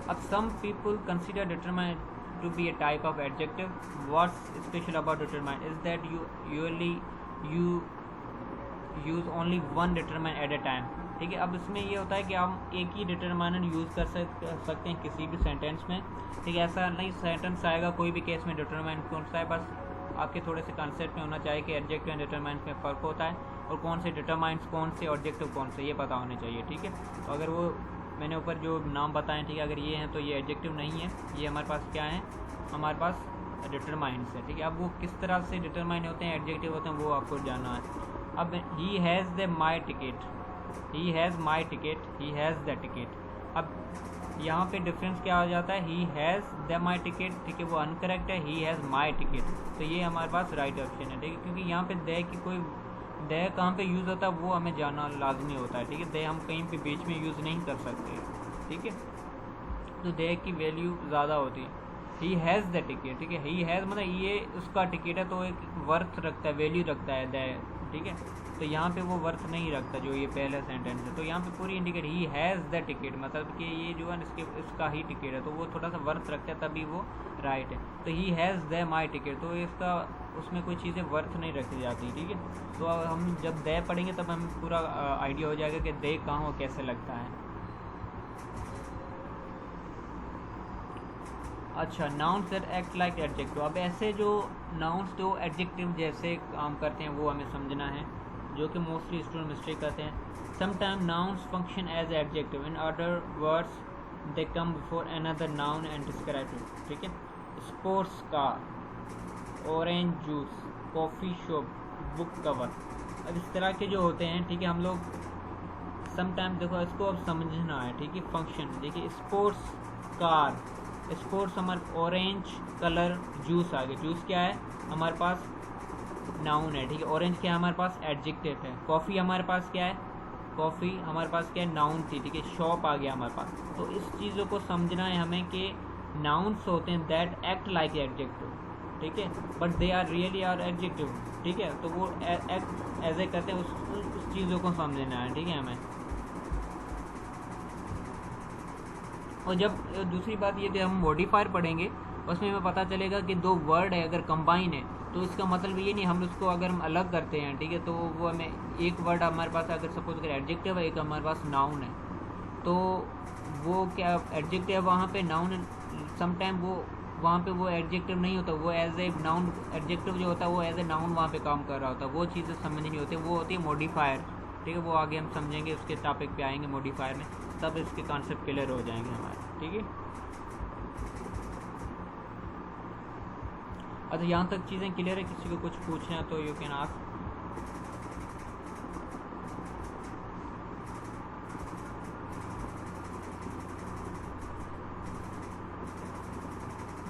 अब some people consider determine to be a type of adjective. What's special about determine is that you use only one determine at a time, ठीक है। अब इसमें ये होता है कि हम एक ही डिटरमाइनेंट यूज़ कर सकते हैं किसी भी सेंटेंस में, ठीक है, ऐसा नहीं सेंटेंस आएगा कोई भी केस में डिटरमाइनेंट कौन सा है, बस आपके थोड़े से कंसेप्ट में होना चाहिए कि एडजेक्टिव एंड डिटरमाइनेंट में फ़र्क होता है, और कौन से डिटरमाइनेंट्स कौन से, ऑब्जेक्टिव कौन से, ये पता होने चाहिए, ठीक है। तो अगर वो मैंने ऊपर जो नाम बताएं, ठीक है, अगर ये हैं तो ये एडजेक्टिव नहीं है, ये हमारे पास क्या है, हमारे पास डिटरमाइनेंट्स है, ठीक है। अब वो किस तरह से डिटरमाइन होते हैं, एडजेक्टिव होते हैं, वो आपको जानना है। अब he has the my ticket, he has my ticket, he has the ticket. अब यहाँ पे डिफरेंस क्या आ जाता है, he has the my ticket, ठीक है, वो अनकरेक्ट है, ही हैज़ माई टिकट, तो ये हमारे पास राइट ऑप्शन है, ठीक है, क्योंकि यहाँ पे द की कोई, द कहाँ पे यूज़ होता है वो हमें जानना लाजमी होता है, ठीक है, द हम कहीं पे बीच में यूज़ नहीं कर सकते, ठीक है, तो द की वैल्यू ज़्यादा होती है। ही हैज़ द टिकट, ठीक है, ही हैज़ मतलब ये उसका टिकट है, तो एक वर्थ रखता है, वैल्यू रखता है द, ठीक है, तो यहाँ पे वो वर्थ नहीं रखता जो ये पहला सेंटेंस है, तो यहाँ पे पूरी indicate he has the ticket, मतलब कि ये जो है इसका ही टिकट है, तो वो थोड़ा सा वर्थ रखता है, तभी वो राइट है। तो he has the my ticket, तो इसका उसमें कोई चीज़ें वर्थ नहीं रखी जाती, ठीक है। तो हम जब द पढ़ेंगे तब हमें पूरा आइडिया हो जाएगा कि द कहाँ और कैसे लगता है। अच्छा, nouns that act like adjective. अब ऐसे जो नाउन्स जो एडजेक्टिव जैसे काम करते हैं वो हमें समझना है, जो कि मोस्टली स्टूडेंट मिस्टेक करते हैं। Sometime nouns function as adjective, in other words they come before another noun and describe it. ठीक है, sports car, orange juice, coffee shop, book cover. अब इस तरह के जो होते हैं, ठीक है, हम लोग समटाइम देखो इसको अब समझना है। ठीक है, फंक्शन देखिए, स्पोर्ट्स कार, स्पोर्ट्स हमारे ऑरेंज कलर, जूस आ गया, जूस क्या है हमारे पास नाउन है। ठीक है, ऑरेंज क्या है हमारे पास एडजेक्टिव है। कॉफ़ी हमारे पास क्या है, कॉफ़ी हमारे पास क्या है नाउन थी। ठीक है, शॉप आ गया हमारे पास। तो इस चीज़ों को समझना है हमें कि नाउन्स होते हैं दैट एक्ट लाइक एडजेक्टिव। ठीक है, but they are really are adjective. ठीक है, तो वो एक्ट एज ए करते हैं, उस चीज़ों को समझना है। ठीक है हमें। और जब दूसरी बात ये कि हम मॉडिफायर पढ़ेंगे उसमें हमें पता चलेगा कि दो वर्ड है अगर कंबाइन है तो इसका मतलब ये नहीं हम उसको अगर हम अलग करते हैं। ठीक है, तो वो हमें एक वर्ड हमारे पास अगर सपोज अगर एडजेक्टिव है, एक हमारे पास नाउन है, तो वो क्या एडजेक्टिव है वहाँ पे नाउन, समटाइम वो वहाँ पे वो एडजेक्टिव नहीं होता, वो एज ए नाउन, एडजेक्टिव जो होता है वो एज ए नाउन वहाँ पे काम कर रहा होता है। वो चीज़ें समझनी नहीं होती, वो होती है मॉडिफायर। ठीक है, वो आगे हम समझेंगे, उसके टॉपिक पे आएंगे मॉडिफायर में, तब इसके कॉन्सेप्ट क्लियर हो जाएंगे हमारे। ठीक है, अच्छा यहाँ तक चीज़ें क्लियर है? किसी को कुछ पूछना है तो यू कैन आस्क।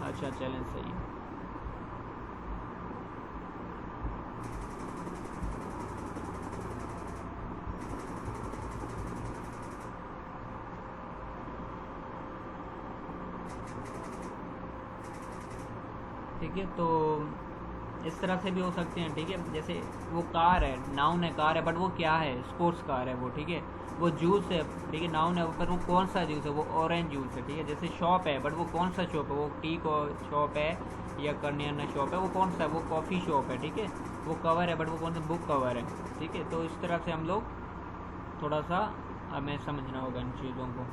अच्छा, चैलेंज सही है। ठीक है, तो इस तरह से भी हो सकते हैं। ठीक है, जैसे वो कार है, नाउन है कार है, बट वो क्या है, स्पोर्ट्स कार है वो। ठीक है, वो जूस है, ठीक है, नाउन है, पर वो कौन सा जूस है, वो ऑरेंज जूस है। ठीक है, जैसे शॉप है, बट वो कौन सा शॉप है, वो टी को शॉप है या करनियाना शॉप है, वो कौन सा है, वो कॉफ़ी शॉप है। ठीक है, वो कवर है, बट वो कौन सा, बुक कवर है। ठीक है, तो इस तरह से हम लोग थोड़ा सा हमें समझना होगा इन चीज़ों को।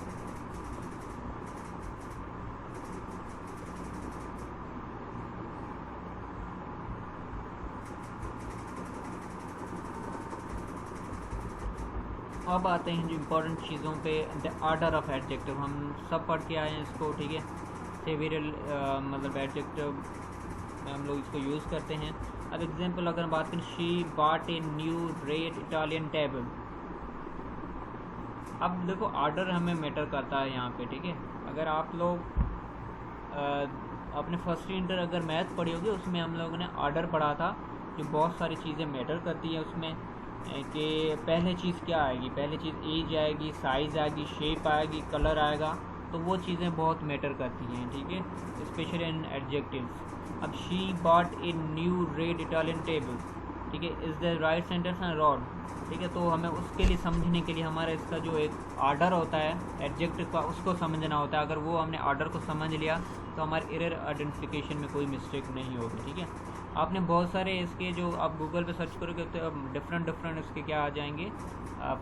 अब आते हैं जो इम्पोर्टेंट चीज़ों पे, द ऑर्डर ऑफ एडजेक्टिव। हम सब पढ़ के आए हैं इसको। ठीक है, सेवेरियल मतलब एडजेक्टिव में हम लोग इसको यूज़ करते हैं। अब एग्जांपल अगर बात करें, she bought a new red Italian table. अब देखो ऑर्डर हमें मैटर करता है यहाँ पे। ठीक है, अगर आप लोग अपने फर्स्ट इंटर अगर मैथ पढ़ी होगी उसमें हम लोगों ने ऑर्डर पढ़ा था, जो बहुत सारी चीज़ें मैटर करती हैं उसमें, कि पहले चीज़ क्या आएगी, पहले चीज़ एज आएगी, साइज़ आएगी, शेप आएगी, कलर आएगा, तो वो चीज़ें बहुत मैटर करती हैं। ठीक है, स्पेशली इन एडजेक्टिव्स। अब she bought a new red Italian table. ठीक है, is the right sentence and rod. ठीक है, तो हमें उसके लिए समझने के लिए हमारा इसका जो एक ऑर्डर होता है एडजेक्टिव का, उसको समझना होता है। अगर वो हमने ऑर्डर को समझ लिया तो हमारे एरर आइडेंटिफिकेशन में कोई मिस्टेक नहीं होगी। ठीक है, आपने बहुत सारे इसके जो आप गूगल पे सर्च करोगे तो डिफरेंट इसके क्या आ जाएंगे,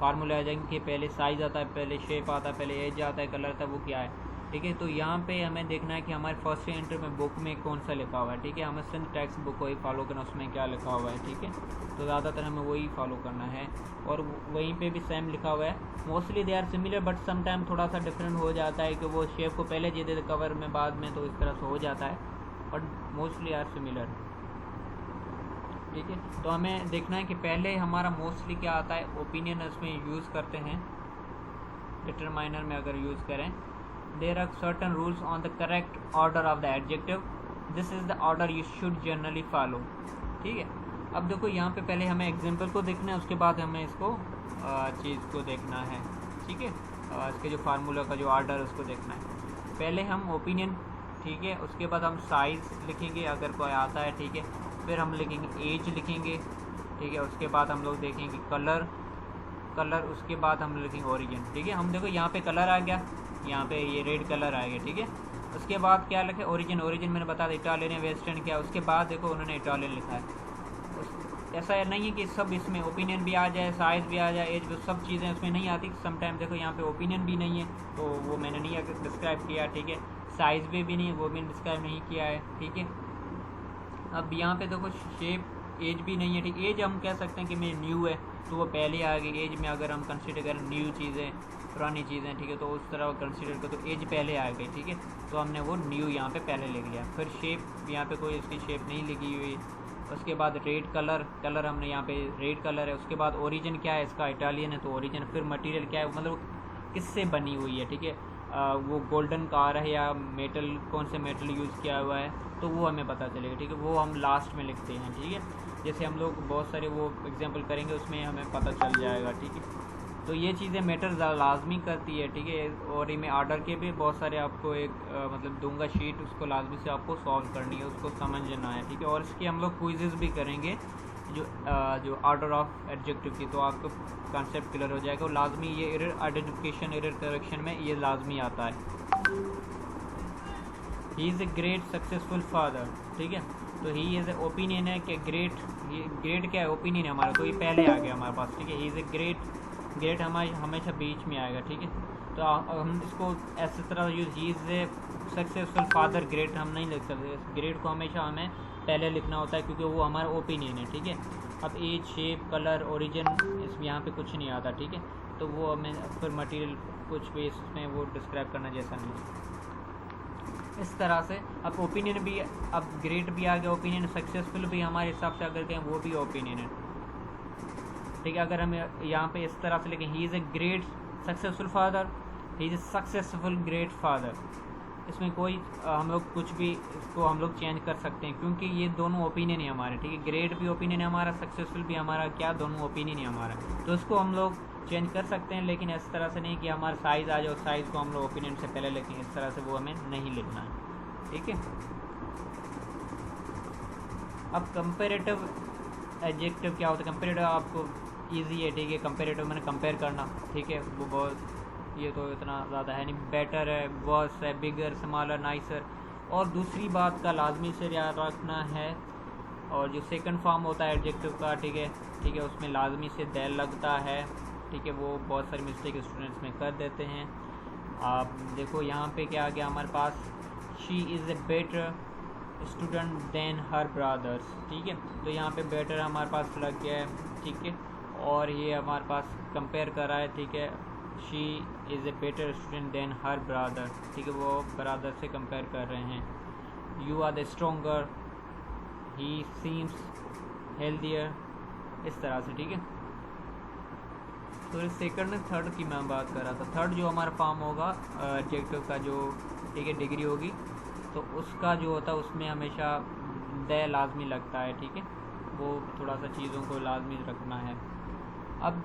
फार्मूले आ जाएंगे कि पहले साइज़ आता है, पहले शेप आता है, पहले एज आता है, कलर आता है, वो क्या है। ठीक है, तो यहाँ पे हमें देखना है कि हमारे फर्स्ट इंटर में बुक में कौन सा लिखा हुआ है। ठीक है, हमें सिंध टेक्स्ट बुक वही फॉलो करना, उसमें क्या लिखा हुआ है। ठीक है, तो ज़्यादातर हमें वही फॉलो करना है, और वहीं पे भी सेम लिखा हुआ है। Mostly they are similar, but sometime थोड़ा सा डिफरेंट हो जाता है कि वो शेप को पहले दे देते कवर में बाद में, तो इस तरह से हो जाता है, बट मोस्टली आर सिमिलर। ठीक है, तो हमें देखना है कि पहले हमारा मोस्टली क्या आता है, ओपिनियन इसमें यूज़ करते हैं। डिटरमाइनर में अगर यूज़ करें, there are certain rules on the correct order of the adjective, this is the order you should generally follow. ठीक है, अब देखो यहाँ पे पहले हमें एग्जांपल को देखना है, उसके बाद हमें इसको चीज़ को देखना है। ठीक है, इसके जो फार्मूला का जो ऑर्डर है उसको देखना है। पहले हम ओपिनियन, ठीक है, उसके बाद हम साइज़ लिखेंगे अगर कोई आता है। ठीक है, फिर हम लिखेंगे एज लिखेंगे। ठीक है, उसके बाद हम लोग देखेंगे कलर, उसके बाद हम लिखेंगे ओरिजिन। ठीक है, हम देखो यहाँ पे कलर आ गया, यहाँ पे ये रेड कलर आ गया। ठीक है, उसके बाद क्या लिखे, ओरिजिन मैंने बता दिया इटालियन या वेस्टर्न क्या, उसके बाद देखो उन्होंने इटालियन लिखा है। ऐसा नहीं है कि सब इसमें ओपिनियन भी आ जाए, साइज़ भी आ जाए, एज भी, सब चीज़ें उसमें नहीं आती। समटाइम देखो यहाँ पे ओपिनियन भी नहीं है, तो वो मैंने नहीं डिस्क्राइब किया। ठीक है, साइज़ भी नहीं है, वो भी डिस्क्राइब नहीं किया है, ठीक है। अब यहाँ पे देखो शेप एज भी नहीं है, ठीक। एज हम कह सकते हैं कि मेरी न्यू है तो वो पहले आ गई। एज में अगर हम कंसिडर करें न्यू चीज़ें, पुरानी चीज़ें, ठीक है, तो उस तरह कंसिडर कर तो एज पहले आ गई, ठीक है, तो हमने वो न्यू यहाँ पे पहले लिख लिया। फिर शेप, यहाँ पे कोई इसकी शेप नहीं लिखी हुई। उसके बाद रेड कलर हमने यहाँ पे रेड कलर है। उसके बाद ओरिजिन क्या है इसका, इटालियन है तो ओरिजिन। फिर मटेरियल क्या है, मतलब किससे बनी हुई है, ठीक है, वो गोल्डन कार है या मेटल, कौन से मेटल यूज़ किया हुआ है, तो वो हमें पता चलेगा, ठीक है, वो हम लास्ट में लिखते हैं, ठीक है। जैसे हम लोग बहुत सारे वो एग्जांपल करेंगे उसमें हमें पता चल जाएगा, ठीक है। तो ये चीज़ें मैटर लाजमी करती है, ठीक है। और इनमें आर्डर के भी बहुत सारे आपको एक मतलब दूंगा शीट, उसको लाजमी से आपको सॉल्व करनी है, उसको समझना है, ठीक है। और इसके हम लोग क्विज़ेस भी करेंगे जो ऑर्डर ऑफ एडजेक्टिव की, तो आपको कॉन्सेप्ट क्लियर हो जाएगा। और लाजमी ये एरर आइडेंटिफिकेशन, एरर करेक्शन में ये लाजमी आता है। He is a great successful father, ठीक है, तो ही इज़ ए ओपिनियन है कि ग्रेट क्या है, ओपिनियन है हमारा, तो ये पहले आ गया हमारे पास, ठीक है। ही इज़ ए ग्रेट हमारे हमेशा बीच में आएगा, ठीक है। तो हम इसको ऐसे तरह use, he is a successful father, great हम नहीं लिख सकते। ग्रेट को हमेशा हमें पहले लिखना होता है क्योंकि वो हमारा ओपिनियन है, ठीक है। अब एज, शेप, कलर, ओरिजिन, इसमें यहाँ पे कुछ नहीं आता, ठीक है, तो वो हमें फिर मटेरियल कुछ भी इसमें वो डिस्क्राइब करना जैसा नहीं है। इस तरह से अब ओपिनियन भी, अब ग्रेट भी आ गया ओपिनियन, सक्सेसफुल भी हमारे हिसाब से अगर कहें वो भी ओपिनियन है, ठीक है। अगर हम यहाँ पे इस तरह से लिखें, he is a great successful father, he is a successful great father, इसमें कोई हम लोग कुछ भी इसको हम लोग चेंज कर सकते हैं क्योंकि ये दोनों ओपिनियन है हमारे, ठीक है। ग्रेट भी ओपिनियन है हमारा, सक्सेसफुल भी हमारा, क्या दोनों ओपिनियन है हमारा, तो इसको हम लोग चेंज कर सकते हैं, लेकिन इस तरह से नहीं कि हमारा साइज़ आ जाए, साइज़ को हम लोग ओपिनियन से पहले लिखें, इस तरह से वो हमें नहीं लिखना है, ठीक है। अब कंपेरेटिव एडजेक्टिव क्या होता है, कंपेरेटिव आपको ईजी है, ठीक है। कंपेरेटिव मैंने कंपेयर करना, ठीक है, वो बहुत, ये तो इतना ज़्यादा है नहीं। बेटर है, वर्स है, बिगर, स्मॉलर, नाइसर। और दूसरी बात का लाजमी से याद रखना है, और जो सेकंड फॉर्म होता है एडजेक्टिव का, ठीक है, उसमें लाजमी से दैल लगता है, ठीक है। वो बहुत सारी मिस्टेक स्टूडेंट्स में कर देते हैं। आप देखो यहाँ पे क्या आ गया हमारे पास, she is a better student than her brothers, ठीक है, तो यहाँ पे बेटर हमारे पास लग गया है, ठीक है। और ये हमारे पास कंपेयर कर रहा है, ठीक है, she is a better student than her brother, ठीक है, वो ब्रदर से कंपेयर कर रहे हैं। You are the stronger, he seems healthier, इस तरह से, ठीक है। तो सेकंड एंड थर्ड की मैं बात कर रहा था। थर्ड जो हमारा फॉर्म होगा एडजेक्टिव का, जो, ठीक है, डिग्री होगी, तो उसका जो होता है उसमें हमेशा द लाजमी लगता है, ठीक है, वो थोड़ा सा चीज़ों को लाजमी रखना है। अब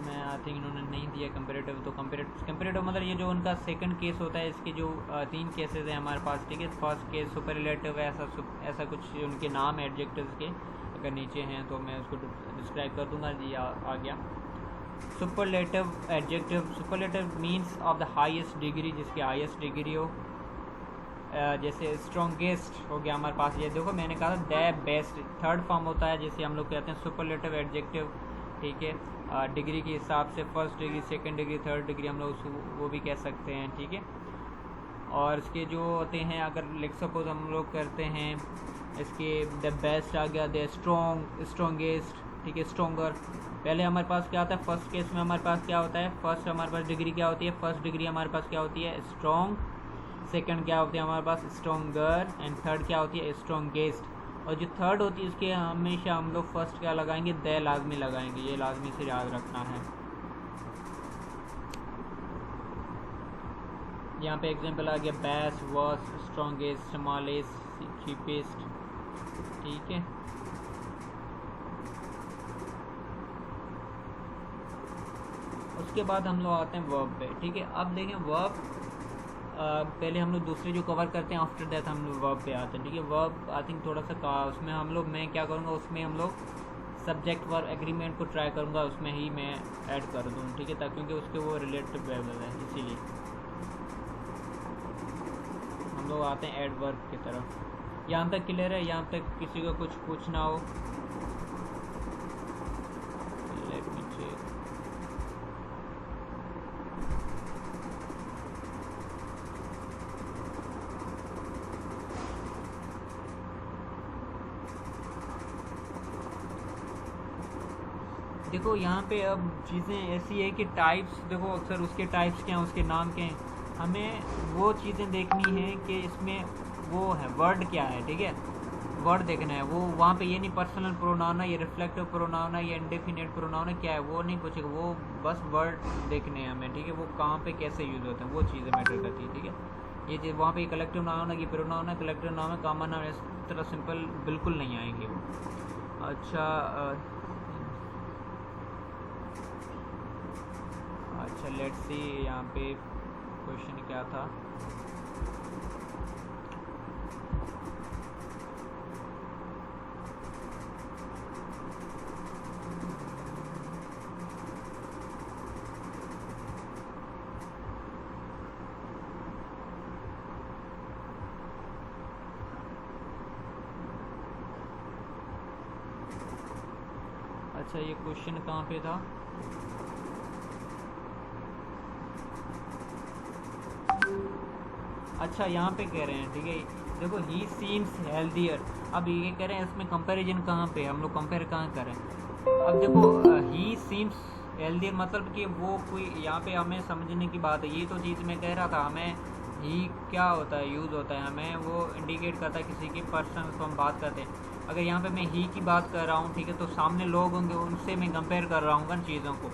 मैं आई थिंक इन्होंने नहीं दिया कंपेरेटिव, तो कंपेरेटिव मतलब ये जो उनका सेकंड केस होता है, इसके जो 3 केसेस हैं हमारे पास, ठीक है। फर्स्ट केस सुपरलेटिव है, ऐसा कुछ उनके नाम है एडजेक्टिव्स के, अगर नीचे हैं तो मैं उसको डिस्क्राइब कर दूंगा जी। आ गया superlative adjective. Superlative means of the highest degree, जिसकी हाईएस्ट डिग्री हो। जैसे स्ट्रॉन्गेस्ट हो गया हमारे पास, ये देखो मैंने कहा था द बेस्ट, थर्ड फॉर्म होता है, जैसे हम लोग कहते हैं सुपरलेटिव एडजेक्टिव, ठीक है, डिग्री के हिसाब से first degree, second degree, third degree हम लोग वो भी कह सकते हैं, ठीक है। और इसके जो होते हैं, अगर लेट सपोज हम लोग करते हैं इसके, द बेस्ट आ गया, द स्ट्रॉन्गेस्ट, ठीक है, स्ट्रॉन्गर। पहले हमारे पास क्या होता है, फर्स्ट केस में हमारे पास क्या होता है, फर्स्ट हमारे पास डिग्री क्या होती है, फर्स्ट डिग्री हमारे पास क्या होती है, स्ट्रॉन्ग। सेकंड क्या होती है हमारे पास, स्ट्रॉन्गर। एंड थर्ड क्या होती है, स्ट्रॉन्गेस्ट। और जो थर्ड होती है उसके हमेशा हम लोग फर्स्ट क्या लगाएंगे, द लाजमी लगाएंगे, ये लाजमी से याद रखना है। यहाँ पे एग्जांपल आ गया, best, worst, strongest, smallest, cheapest, ठीक है। उसके बाद हम लोग आते हैं वर्ब पे, ठीक है। अब देखें वर्ब, पहले हम लोग दूसरे जो कवर करते हैं, आफ्टर दैट हम लोग वर्ब पे आते हैं, ठीक है। वर्ब आई थिंक थोड़ा सा उसमें हम लोग, मैं क्या करूँगा उसमें हम लोग सब्जेक्ट वर्ब एग्रीमेंट को ट्राई करूँगा, उसमें ही मैं ऐड कर दूँ, ठीक है, ताकि क्योंकि उसके वो रिलेटिव है, इसीलिए हम लोग आते हैं ऐड वर्ब की तरफ। यहाँ तक क्लियर है? यहाँ तक किसी को कुछ पूछना हो? Let me check. देखो यहाँ पे अब चीज़ें ऐसी है कि टाइप्स, देखो अक्सर उसके टाइप्स क्या हैं, उसके नाम क्या हैं, हमें वो चीज़ें देखनी है कि इसमें वो है वर्ड क्या है, ठीक है, वर्ड देखना है। वो वहाँ पे ये नहीं पर्सनल प्रोनाउन है, ये रिफ्लेक्टिव प्रोनाउन है, ये इंडेफिनिट प्रोनाउन है, क्या है वो नहीं पूछेगा, वो बस वर्ड देखने हैं हमें, ठीक है, वो कहाँ पे कैसे यूज़ होते हैं वो चीज़ें मैटर करती है, ठीक है। ये चीज़ वहाँ पे कलेक्टिव नाउन है, ये प्रोनाउन है, कलेक्टिव नाउन है, कॉमन नाउन, इस तरह सिंपल बिल्कुल नहीं आएंगे वो। अच्छा अच्छा लेट्स सी यहाँ पे क्वेश्चन क्या था। अच्छा ये क्वेश्चन कहाँ पे था? अच्छा यहाँ पे कह रहे हैं, ठीक है, देखो ही सीम्स हेल्दियर। अब ये कह रहे हैं इसमें कंपैरिजन कहाँ पे, हम लोग कंपेयर कहाँ करें। अब देखो ही सीम्स हेल्दियर मतलब कि वो कोई, यहाँ पे हमें समझने की बात है, ये तो चीज़ मैं कह रहा था, हमें ही क्या होता है, यूज़ होता है, हमें वो इंडिकेट करता है किसी की पर्सन को हम बात करते हैं। अगर यहाँ पे मैं ही की बात कर रहा हूँ, ठीक है, तो सामने लोग होंगे उनसे मैं कंपेयर कर रहा हूँ उन चीज़ों को।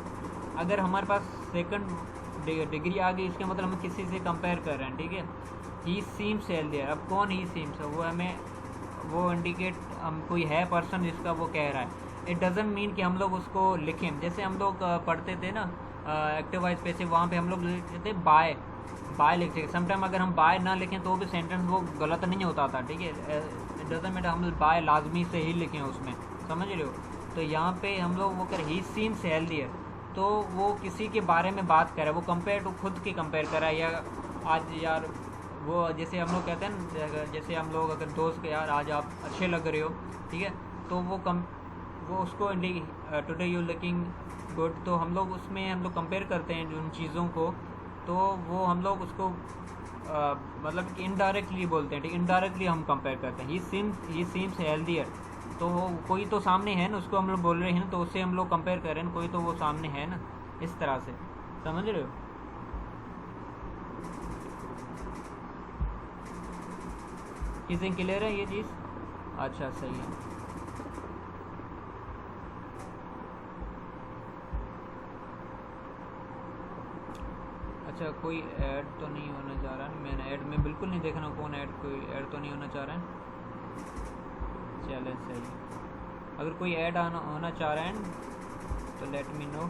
अगर हमारे पास सेकंड डिग्री आ गई, इसका मतलब हम किसी से कंपेयर कर रहे हैं, ठीक है। ही सीम्स हेल्दियर, अब कौन ही सीम्स है, वो हमें वो इंडिकेट, हम कोई है पर्सन जिसका वो कह रहा है। इट डजेंट मीन कि हम लोग उसको लिखें, जैसे हम लोग पढ़ते थे ना एक्टिव वाइज पैसिव, वहाँ पे हम लोग लिखते थे बाय, बाय लिखते थे। समटाइम अगर हम बाय ना लिखें तो भी सेंटेंस वो गलत नहीं होता था, ठीक है। इट डजेंट मीन हम बाय लाजमी से ही लिखें उसमें, समझ रहे हो। तो यहाँ पे हम लोग वो कर ही सीम्स हेल्दियर, तो वो किसी के बारे में बात कर रहा है, वो कंपेयर टू खुद की कंपेयर कर रहा है। या आज यार वो जैसे हम लोग कहते हैं ना, जैसे हम लोग अगर दोस्त के यार आज आप अच्छे लग रहे हो, ठीक है, तो वो उसको टुडे यू लुकिंग गुड, तो हम लोग उसमें हम लोग कंपेयर करते हैं उन चीज़ों को, तो वो हम लोग उसको मतलब कि इनडायरेक्टली बोलते हैं, ठीक, इनडायरेक्टली हम कंपेयर करते हैं। ही सीम्स हेल्दियर, तो वो कोई तो सामने है ना, उसको हम लोग बोल रहे हैं ना, तो उससे हम लोग कंपेयर कर रहे हैं, कोई तो वो सामने है ना, इस तरह से, समझ रहे हो। चीज़ें क्लियर है ये चीज़? अच्छा सही है। अच्छा कोई ऐड तो नहीं होना चाह रहा है, मैंने ऐड में बिल्कुल नहीं देखना कौन ऐड, कोई ऐड तो नहीं होना चाह रहा है, चले सही है। अगर कोई ऐड होना चाह रहा है तो लेट मी नो,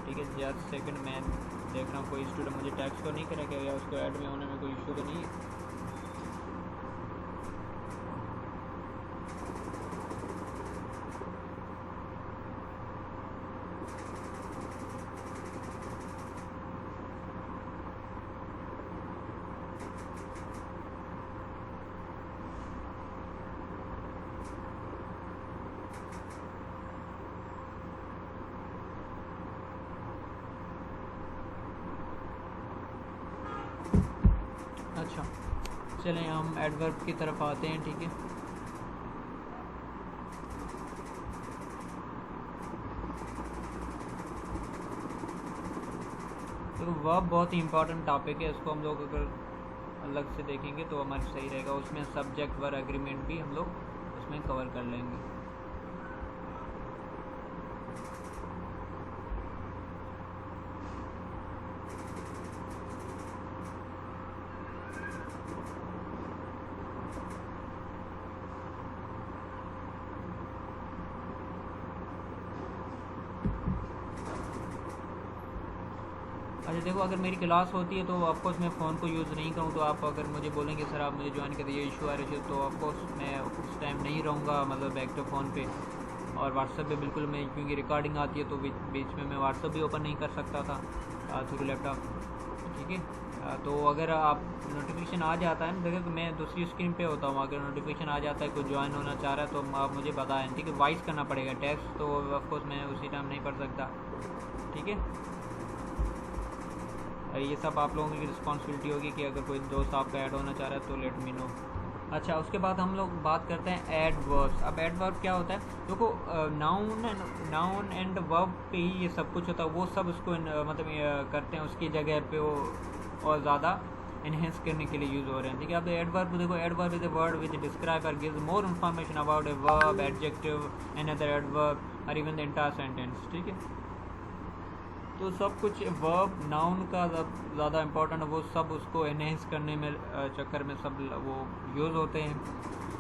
ठीक है। जस्ट सेकंड मैं देख रहा हूँ कोई स्टूडेंट मुझे टैक्स तो नहीं करेगा, या उसको ऐड में होने में कोई इशू तो नहीं है। अच्छा चलें हम एडवर्ब की तरफ आते हैं, ठीक है। तो वर्ब बहुत ही इंपॉर्टेंट टॉपिक है, इसको हम लोग अगर अलग से देखेंगे तो हमारे सही रहेगा। उसमें सब्जेक्ट वर्ब एग्रीमेंट भी हम लोग उसमें कवर कर लेंगे। अच्छा देखो, अगर मेरी क्लास होती है तो ऑफकोर्स मैं फ़ोन को यूज़ नहीं करूँ, तो आप अगर मुझे बोलेंगे सर आप मुझे ज्वाइन कर दीजिए, इशू आ रही है, तो ऑफकोर्स मैं उस टाइम नहीं रहूँगा मतलब एक्टिव फ़ोन पे। और व्हाट्सएप पे बिल्कुल मैं, क्योंकि रिकॉर्डिंग आती है तो बीच में मैं व्हाट्सएप भी ओपन नहीं कर सकता था थ्रू लैपटॉप, ठीक है। तो अगर आप नोटिफिकेशन आ जाता है ना, देखो मैं दूसरी स्क्रीन पे होता हूँ, अगर नोटिफिकेशन आ जाता है कोई ज्वाइन होना चाह रहा है तो आप मुझे बताएं, ठीक है। वॉइस करना पड़ेगा, टेक्स्ट तो ऑफकोर्स मैं उसी टाइम नहीं पढ़ सकता, ठीक है। ये सब आप लोगों की रिस्पॉन्सिबिलिटी होगी कि अगर कोई दोस्त आपका ऐड होना चाह रहा है तो लेट मी नो। अच्छा, उसके बाद हम लोग बात करते हैं एडवर्ब्स। अब एडवर्ब क्या होता है, देखो नाउन एंड वर्ब पे ही ये सब कुछ होता है, वो सब उसको मतलब करते हैं उसकी जगह पे वो और ज़्यादा इन्हेंस करने के लिए यूज़ हो रहे हैं। ठीक है, अब एडवर्ब देखो, adverb is a word which describe और gives more information about a verb, adjective, another adverb और इवन द एंटायर सेंटेंस। ठीक है, तो सब कुछ वर्ब नाउन का ज़्यादा इम्पोर्टेंट है, वो सब उसको एनहेंस करने में चक्कर में सब वो यूज़ होते हैं।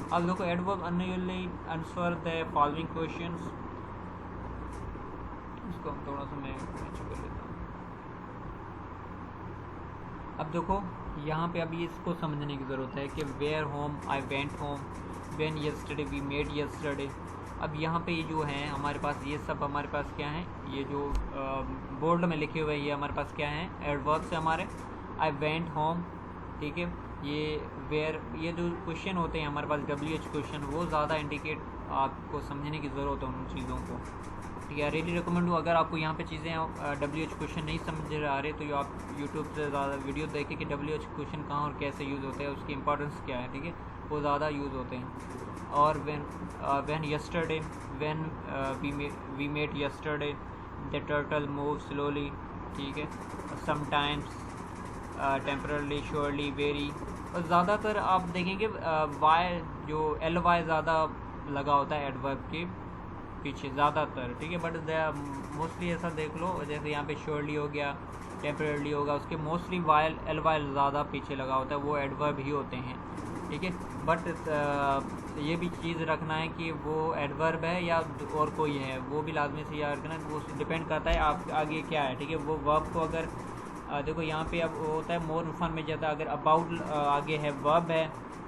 अब देखो adverb unusually answer the following questions. इसको हम थोड़ा सा मैं कर लेता हूँ। अब देखो यहाँ पे अभी इसको समझने की ज़रूरत है कि where home, I went home, when yesterday, we met yesterday. अब यहाँ पे ये जो है हमारे पास, ये सब हमारे पास क्या है, ये जो बोर्ड में लिखे हुए ये हमारे पास क्या है, एडवर्ब्स है हमारे। आई वेंट होम, ठीक है, ये वेयर, ये जो क्वेश्चन होते हैं हमारे पास WH क्वेश्चन, वो ज़्यादा इंडिकेट आपको समझने की ज़रूरत है उन चीज़ों को। ठीक है, रियली रिकमेंड हूँ, अगर आपको यहाँ पे चीज़ें WH क्वेश्चन नहीं समझ आ रहे तो ये आप यूट्यूब से ज़्यादा वीडियो देखें कि WH क्वेश्चन कहाँ और कैसे यूज़ होते हैं, उसकी इंपॉर्टेंस क्या है। ठीक है, वो ज़्यादा यूज़ होते हैं। और when yesterday, when we met yesterday, the turtle moves slowly। ठीक है, sometimes, temporarily, surely, very। और ज़्यादातर आप देखेंगे वाई, जो LY ज़्यादा लगा होता है एडवर्ब के पीछे ज़्यादातर। ठीक है, बट मोस्टली ऐसा देख लो, जैसे यहाँ पे श्योरली हो गया, टेम्परली होगा, उसके मोस्टली वाई LY ज़्यादा पीछे लगा होता है, वो एडवर्ब ही होते हैं। ठीक है, बट ये भी चीज़ रखना है कि वो एडवर्ब है या और कोई है, वो भी लाजमी से याद रखना, वो डिपेंड करता है आप आगे क्या है। ठीक है, वो वर्ब को अगर देखो यहाँ पे अब होता है मोर इन्फॉर्मेशन जाता है, अगर अबाउट आगे है वर्ब है,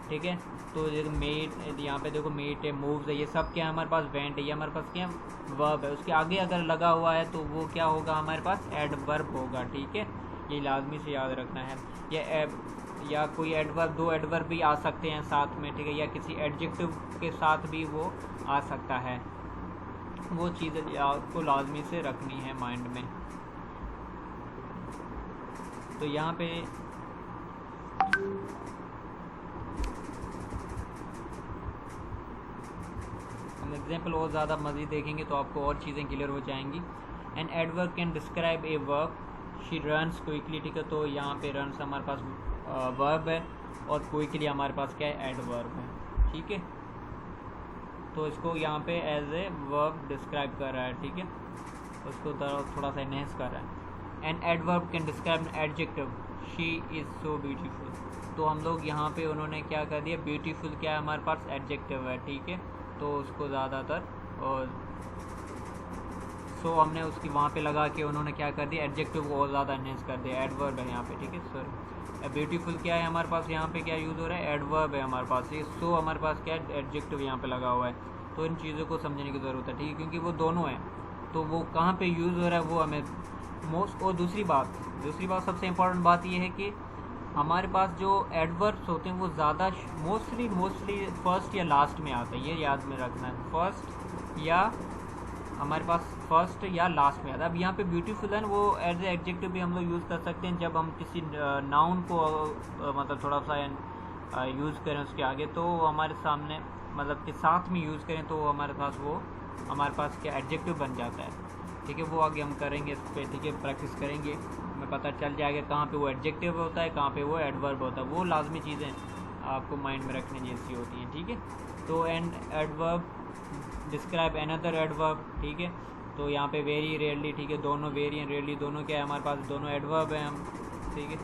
ठीक है, तो मेट, यहाँ पे देखो मेट है, मूव्स है, ये सब क्या है हमारे पास, वेंट है, ये हमारे पास क्या है, वर्ब है। उसके आगे अगर लगा हुआ है तो वो क्या होगा हमारे पास, एडवर्ब होगा। ठीक है, ये लाजमी से याद रखना है। या कोई एडवर्ब, दो एडवर्ब भी आ सकते हैं साथ में। ठीक है, या किसी एडजेक्टिव के साथ भी वो आ सकता है, वो चीज़ें आपको लाजमी से रखनी है माइंड में। तो यहाँ पे हम एग्जाम्पल और ज़्यादा मज़ीद देखेंगे तो आपको और चीज़ें क्लियर हो जाएंगी। N adverb can describe a verb, she runs quickly. ठीक है, तो यहाँ पे रन्स हमारे पास वर्ब है और क्विकली हमारे पास क्या है, एडवर्ब है। ठीक है, तो इसको यहाँ पे एज ए वर्ब डिस्क्राइब कर रहा है। ठीक है, उसको थोड़ा सा एनहेंस कर रहा है। An adverb can describe an adjective, she is so beautiful. तो हम लोग यहाँ पे उन्होंने क्या कर दिया, ब्यूटीफुल क्या है हमारे पास, एडजेक्टिव है। ठीक है, तो उसको ज़्यादातर और सो हमने उसकी वहाँ पे लगा के उन्होंने क्या कर दिया, एडजेक्टिव को और ज़्यादा एनहेंस कर दिया, एडवर्ब है यहाँ पे। ठीक है, सॉरी, ब्यूटीफुल क्या है हमारे पास, यहाँ पे क्या यूज़ हो रहा है, एडवर्ब है हमारे पास। ये सो हमारे पास क्या है, एडजेक्टिव यहाँ पे लगा हुआ है। तो इन चीज़ों को समझने की ज़रूरत है। ठीक है, क्योंकि वो दोनों हैं, तो वो कहाँ पे यूज़ हो रहा है वो हमें मोस्ट। और दूसरी बात सबसे इम्पोर्टेंट बात ये है कि हमारे पास जो एडवर्ब्स होते हैं वो ज़्यादा मोस्टली फर्स्ट या लास्ट में आते हैं, ये याद में रखना है, फर्स्ट या हमारे पास फर्स्ट या लास्ट में आता है। अब यहाँ पे ब्यूटीफुल है वो एज ए एडजेक्टिव भी हम लोग यूज़ कर सकते हैं जब हम किसी नाउन को मतलब थोड़ा सा यूज़ करें उसके आगे, तो हमारे सामने मतलब के साथ में यूज़ करें तो हमारे पास क्या एडजेक्टिव बन जाता है। ठीक है, वो आगे हम करेंगे इस पर। ठीक है, प्रैक्टिस करेंगे, हमें पता चल जाएगा कहाँ पे वो एडजेक्टिव होता है, कहाँ पे वो एडवर्ब होता है। वो लाजमी चीज़ें आपको माइंड में रखने जैसी होती हैं। ठीक है, तो an adverb describe another adverb. ठीक है, तो यहाँ पे वेरी, रेयरली, ठीक है, दोनों वेरी एंड रेयरली दोनों क्या है हमारे पास, दोनों एडवर्ब हैं हम। ठीक है,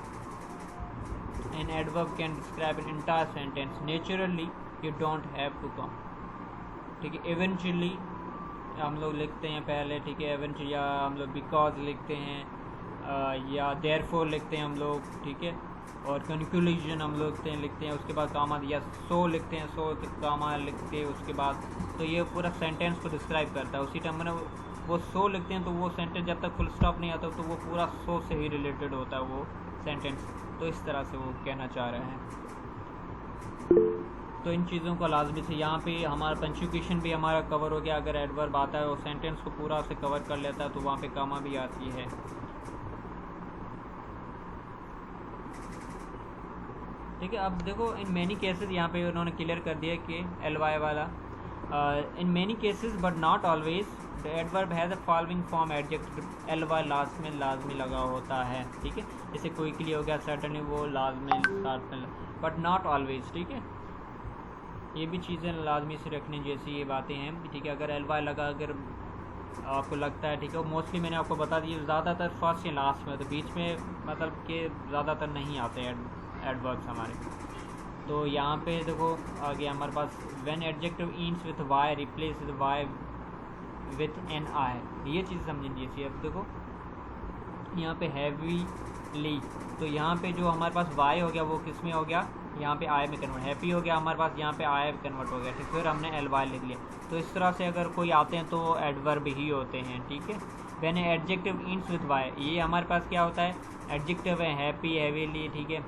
an adverb can describe an entire sentence, naturally you don't have to come. ठीक है, इवेंचुअली हम लोग लिखते हैं पहले। ठीक है, एवेंचुअली, या हम लोग बिकॉज लिखते हैं, या देयरफॉर लिखते हैं हम लोग। ठीक है, और कंक्लूजन हम लोग लिखते हैं उसके बाद कामा, या सो लिखते हैं, सो कामा लिख के उसके बाद। तो ये पूरा सेंटेंस को डिस्क्राइब करता है। उसी टाइम में वो सो लिखते हैं तो वो सेंटेंस जब तक फुल स्टॉप नहीं आता तो वो पूरा सो से ही रिलेटेड होता है वो सेंटेंस। तो इस तरह से वो कहना चाह रहे हैं। तो इन चीज़ों का लाजमी से यहाँ पे हमारा पंक्चुएशन भी हमारा कवर हो गया। अगर एडवर्ब आता है और सेंटेंस को पूरा से कवर कर लेता है तो वहाँ पे कामा भी आती है। ठीक है। अब देखो इन मैनी केसेस यहाँ पे उन्होंने क्लियर कर दिया कि एल वाई वाला in many cases but not always the adverb has a following form adjective L Y last में लाजमी लगा होता है। ठीक है, जैसे कोई के लिए हो गया सर्टनली, वो लाजमी साथ में, बट नॉट ऑलवेज। ठीक है, ये भी चीज़ें लाजमी से रखने जैसी ये बातें हैं। ठीक है, अगर एल वाई लगा, अगर आपको लगता है, ठीक है, मोस्टली मैंने आपको बता दिया ज़्यादातर फर्स्ट या लास्ट में, तो बीच में मतलब कि ज़्यादातर नहीं आते एडवर्ब्स हमारे। तो यहाँ पे देखो आगे हमारे पास when adjective ends with Y replace with Y with an I, ये चीज़ समझनी चाहिए। अब देखो यहाँ पे हैवीली, तो यहाँ पे जो हमारे पास वाई हो गया वो किस में हो गया, यहाँ पे आई में कन्वर्ट, हैप्पी हो गया हमारे पास, यहाँ पे आई में कन्वर्ट हो गया। ठीक, फिर हमने एल वाई लिख लिया। तो इस तरह से अगर कोई आते हैं तो एडवर्ब ही होते हैं। ठीक है, when adjective ends with Y, ये हमारे पास क्या होता है, एडजेक्टिव है हैप्पी, हैवीली। ठीक है,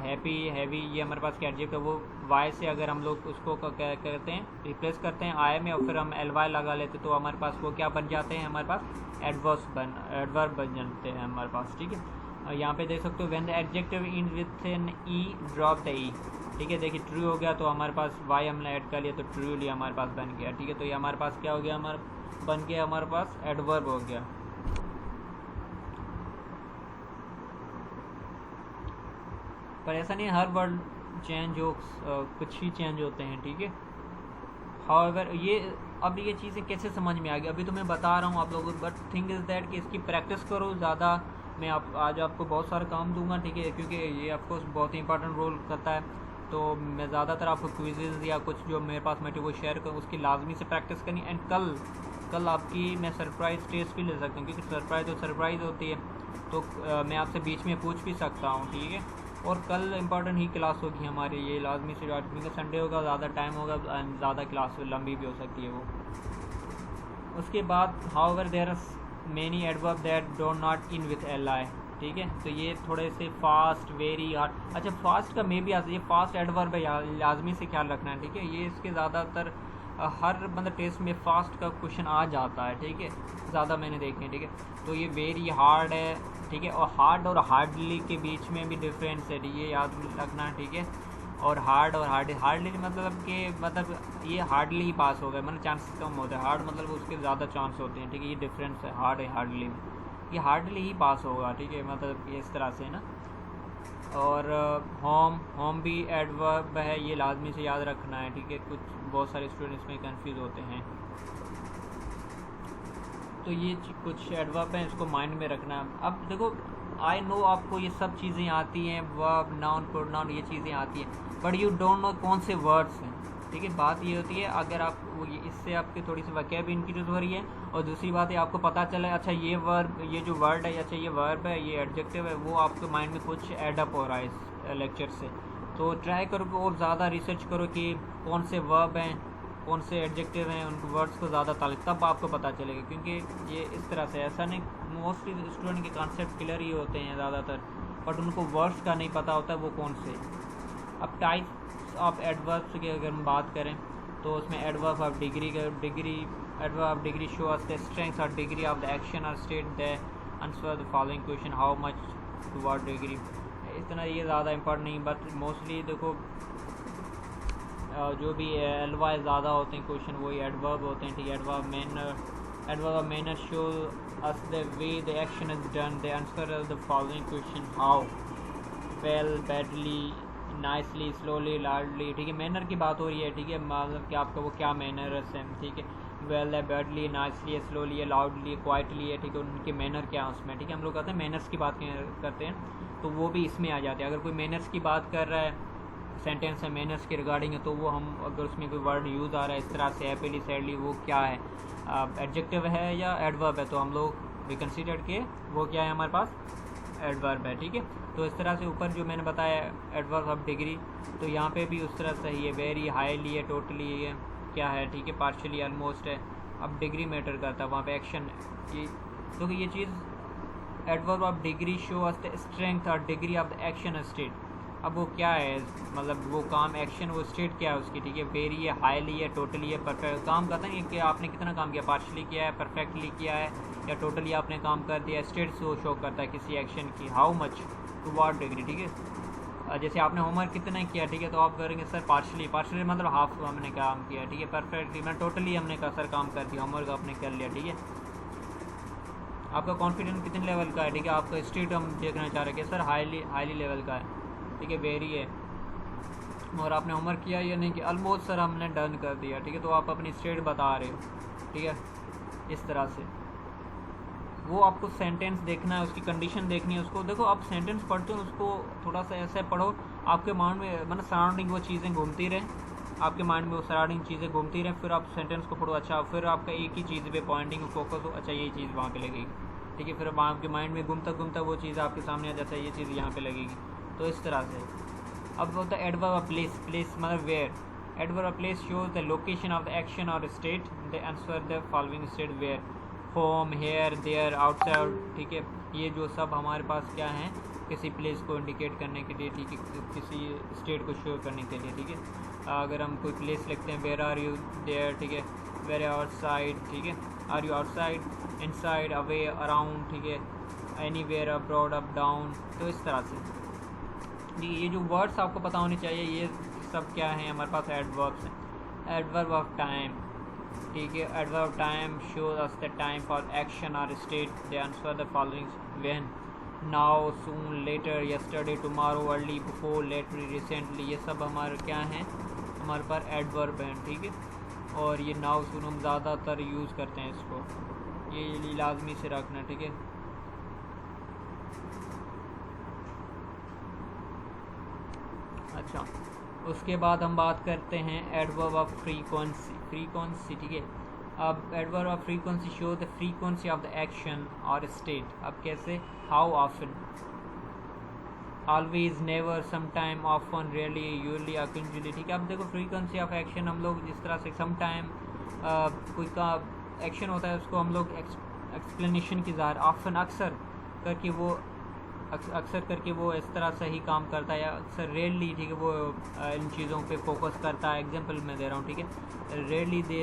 हैप्पी, हैवी, ये हमारे पास क्या एडजेक्टिव, वो वाई से अगर हम लोग उसको क्या करते हैं, रिप्लेस करते हैं आई में, और फिर हम एल वाई लगा लेते, तो हमारे पास वो क्या बन जाते हैं, हमारे पास एडवर्ब बन जाते हैं हमारे पास। ठीक है, यहाँ पे देख सकते हो when the adjective ends with an E drop the E. ठीक है, देखिए ट्रू हो गया तो हमारे पास वाई हमने ऐड कर लिया तो ट्रूली हमारे पास बन गया। ठीक है, तो ये हमारे पास क्या हो गया, हमारा बन गया हमारे पास एडवर्ब हो गया। पर ऐसा नहीं हर वर्ड चेंज हो, कुछ ही चेंज होते हैं। ठीक है, हाउएवर ये अब ये चीज़ें कैसे समझ में आ गई, अभी तो मैं बता रहा हूँ आप लोगों को, बट थिंग इज़ दैट कि इसकी प्रैक्टिस करो ज़्यादा। मैं आज आपको बहुत सारा काम दूंगा। ठीक है, क्योंकि ये आपको बहुत ही इंपॉर्टेंट रोल करता है, तो मैं ज़्यादातर आपको क्विज़ेज़ या कुछ जो मेरे पास मैं वो शेयर करूँ, उसकी लाजमी से प्रैक्टिस करनी। एंड कल आपकी मैं सरप्राइज़ टेस्ट भी ले सकता हूँ, क्योंकि सरप्राइज़ तो सरप्राइज़ होती है, तो मैं आपसे बीच में पूछ भी सकता हूँ। ठीक है, और कल इंपॉर्टेंट ही क्लास होगी हमारी, ये लाजमी से, क्योंकि संडे होगा, ज़्यादा टाइम होगा, ज़्यादा क्लास लंबी भी हो सकती है वो। उसके बाद however there are many adverb that do not end with L I. ठीक है, तो ये थोड़े से फास्ट, वेरी, हार्ड। अच्छा, फास्ट का मे भी आता है, ये फास्ट एडवर्ब है, लाजमी से ख्याल रखना है। ठीक है, ये इसके ज़्यादातर हर मतलब टेस्ट में फास्ट का क्वेश्चन आ जाता है। ठीक है, ज़्यादा मैंने देखे हैं। ठीक है, तो ये वेरी हार्ड है। ठीक है, और हार्ड और हार्डली के बीच में भी डिफरेंस है, ये याद रखना। ठीक है, और हार्ड और हार्डली मतलब कि मतलब ये हार्डली ही पास हो गए, मतलब चांसेस कम होते हैं, हार्ड मतलब उसके ज़्यादा चांस होते हैं। ठीक है, ये डिफरेंस है हार्ड है हार्डली में, ये हार्डली ही पास होगा। ठीक है, मतलब ये इस तरह से ना। और होम भी एडवर्ब है, ये लाजमी से याद रखना है। ठीक है, कुछ बहुत सारे स्टूडेंट्स में कंफ्यूज होते हैं, तो ये कुछ एडवर्ब हैं, इसको माइंड में रखना। अब देखो आई नो आपको ये सब चीज़ें आती हैं, वर्ब, नाउन, प्रोनाउन, ये चीज़ें आती हैं, बट यू डोंट नो कौन से वर्ड्स हैं। ठीक है, बात ये होती है अगर आप इससे आपकी थोड़ी सी वैकेब इंक्रीज हो रही है, और दूसरी बात है आपको पता चला अच्छा ये वर्ब, ये जो वर्ड है, अच्छा ये वर्ब है, ये एडजेक्टिव है, वो आपके माइंड में कुछ एडअप हो रहा है इस लेक्चर से। तो ट्राई करो और ज़्यादा रिसर्च करो कि कौन से वर्ब हैं, कौन से एडजेक्टिव हैं, उनको वर्ड्स को ज़्यादा ताल्लुक, तब आपको पता चलेगा। क्योंकि ये इस तरह से ऐसा नहीं, मोस्टली स्टूडेंट के कॉन्सेप्ट क्लियर ही होते हैं ज़्यादातर, बट उनको वर्ड्स का नहीं पता होता वो कौन से। अब टाइप्स ऑफ एडवर्ब्स की अगर हम बात करें तो उसमें adverb of degree adverb of degree show us the strength और डिग्री ऑफ द एक्शन और state the answer the following question, how much to what degree. इतना ये ज़्यादा इंपॉर्टेंट नहीं, बट मोस्टली देखो जो भी एल वाई ज़्यादा होते हैं क्वेश्चन वही एडवर्ब होते हैं। ठीक है, adverb of manner show us the way the action is done the answer of the following question, how, well, badly, nicely, slowly, लार्डली। ठीक है, मैनर की बात हो रही है। ठीक है, मतलब कि आपका वो क्या मैनर्स हैं। ठीक है, वेल है, बैडली, नाइसली है, स्लोली है, लाउडली, क्वाइटली है। ठीक है, उनके मैनर क्या है उसमें। ठीक है, हम लोग कहते हैं मैनर्स की बात करते हैं तो वो भी इसमें आ जाते हैं। अगर कोई मैनर्स की बात कर रहा है, सेंटेंस है मैनर्स के रिगार्डिंग है, तो वो हम अगर उसमें कोई वर्ड यूज़ आ रहा है इस तरह से हैप्पीली, सैडली, वो क्या है, एडजेक्टिव है या एडवर्ब है, तो हम लोग वी कंसीडर के वो क्या है हमारे पास एडवर्ब है। ठीक है, तो इस तरह से ऊपर जो मैंने बताया एडवर्ब ऑफ डिग्री, तो यहाँ पे भी उस तरह से ही है, वेरी, हाईली है, टोटली है, क्या है। ठीक है, पार्शियली, ऑलमोस्ट है। अब डिग्री मैटर करता है, वहाँ पे एक्शन ये, तो ये चीज़ adverb of degree show us the strength और degree of the action state. अब वो क्या है, मतलब वो काम, एक्शन, वो स्टेट क्या है उसकी। ठीक है, वेरी है, हाईली है, टोटली है, परफेक्ट। काम कहते हैं कि आपने कितना काम किया, पार्शली किया है, परफेक्टली किया है, या टोटली आपने काम कर दिया। स्टेट शो करता है किसी एक्शन की, how much to what degree. ठीक है, जैसे आपने होमवर्क कितना किया, ठीक है, तो आप करेंगे सर पार्शली, पार्शली मतलब हाफ हमने काम किया, ठीक है, परफेक्टली मैं टोटली हमने कहा सर काम कर दिया, होमवर्क आपने कर लिया, ठीक है। आपका कॉन्फिडेंस कितने लेवल का है, ठीक है, आपका स्टेट हम देखना चाह रहे हैं कि सर हाईली लेवल का है, ठीक है, वेरी है, और आपने होमवर्क किया या नहीं किया, ऑलमोस्ट सर हमने डन कर दिया, ठीक है, तो आप अपनी स्टेट बता रहे हो, ठीक है, इस तरह से। वो आपको सेंटेंस देखना है, उसकी कंडीशन देखनी है, उसको देखो आप सेंटेंस पढ़ते हो उसको थोड़ा सा ऐसे पढ़ो आपके माइंड में, मतलब सराउंडिंग वो चीज़ें घूमती रहें, आपके माइंड में वो सराउंडिंग चीज़ें घूमती रहें, फिर आप सेंटेंस को पढ़ो, अच्छा फिर आपका एक ही चीज़ पे पॉइंटिंग फोकस हो, अच्छा ये चीज़ वहाँ पे लगेगी, ठीक है, फिर वहाँ आपके माइंड में घूमता घूमता वो चीज़ आपके सामने आ जाता है, ये चीज़ यहाँ पे लगेगी, तो इस तरह से। अब होता है एडवर्ब ऑफ प्लेस, प्लेस मतलब where, adverb of place shows the location of the action और state, the answer the following state where, home, here, there, outside, ठीक है, ये जो सब हमारे पास क्या है किसी प्लेस को इंडिकेट करने के लिए, ठीक है, किसी स्टेट को शो करने के लिए, ठीक है। अगर हम कोई प्लेस लिखते हैं वेयर आर यू देयर, ठीक है, वेयर आउटसाइड, ठीक है, are you outside, inside, away, around, ठीक है, anywhere, abroad, up, down, तो इस तरह से। जी ये जो वर्ड्स आपको पता होने चाहिए, ये सब क्या है हमारे पास एडवर्ब्स हैं। एडवर्ब ऑफ टाइम, ठीक है, adverb of time shows us the time for action और state, they answer the following, when, now, soon, later, yesterday, tomorrow, early, before, lately, recently, ये सब हमारे क्या हैं, हमारे पास एडवर्ब हैं, ठीक है। और ये नाउ सून हम ज़्यादातर यूज़ करते हैं इसको, ये लाजमी से रखना, ठीक है। अच्छा, उसके बाद हम बात करते हैं एडवर्ब ऑफ फ्रीक्वेंसी, फ्रीक्वेंसी, ठीक है। अब adverb of frequency show the frequency of the action और स्टेट, अब कैसे, how often, always, never, sometime, often, really, usually, occasionally, ठीक है। अब देखो फ्रीक्वेंसी ऑफ एक्शन हम लोग जिस तरह से समटाइम कोई का एक्शन होता है उसको हम लोग एक्सप्लेनेशन की ज़ाहिर, ऑफन अक्सर करके वो अक्सर करके वो इस तरह से ही काम करता है, या अक्सर रेयरली, ठीक है, वो इन चीज़ों पे फोकस करता है। एग्जांपल मैं दे रहा हूँ, ठीक है, rarely they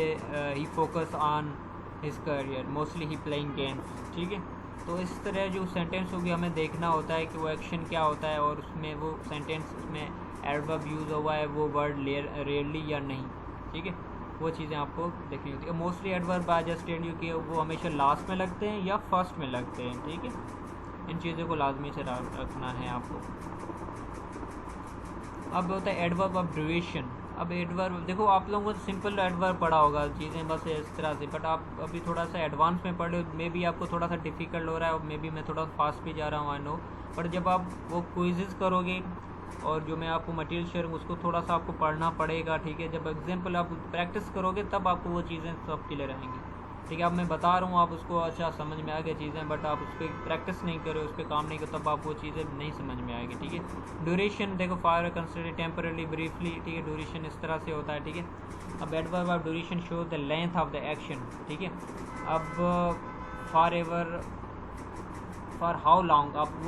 he focus on his career, mostly he playing games, ठीक है। तो इस तरह जो सेंटेंस होगी हमें देखना होता है कि वो एक्शन क्या होता है और उसमें वो सेंटेंस उसमें एडवर्ब यूज़ हुआ है वो वर्ड रेयरली या नहीं, ठीक है, वो चीज़ें आपको देखनी होती है। Mostly adverb I just tell you कि वो हमेशा लास्ट में लगते हैं या फर्स्ट में लगते हैं, ठीक है, इन चीज़ों को लाजमी से रखना है आपको। अब होता है एडवर्ब ऑफ ड्यूरेशन। अब एडवर्ब देखो आप लोगों को सिंपल एडवर्ब पढ़ा होगा चीज़ें बस इस तरह से, बट आप अभी थोड़ा सा एडवांस में पढ़े, मे बी आपको थोड़ा सा डिफ़िकल्ट हो रहा है और मे बी मैं थोड़ा फास्ट भी जा रहा हूँ, आई नो, बट जब आप वो क्विज़ करोगे और जो मैं आपको मटेरियल शेयर उसको थोड़ा सा आपको पढ़ना पड़ेगा, ठीक है। जब एग्जाम्पल आप प्रैक्टिस करोगे तब आपको वो चीज़ें सब क्लियर रहेंगी, ठीक है। अब मैं बता रहा हूँ आप उसको अच्छा समझ में आ गई चीज़ें, बट आप उस पर प्रैक्टिस नहीं करो, उस पर काम नहीं करो, तब आप वो चीज़ें नहीं समझ में आएगी, ठीक है। ड्यूरेशन देखो फॉर कंसिडर टेम्पररी, ब्रीफली, ठीक है, ड्यूरेशन इस तरह से होता है, ठीक है। अब adverb of duration show the length of the action, ठीक है। अब for ever, for how long, अब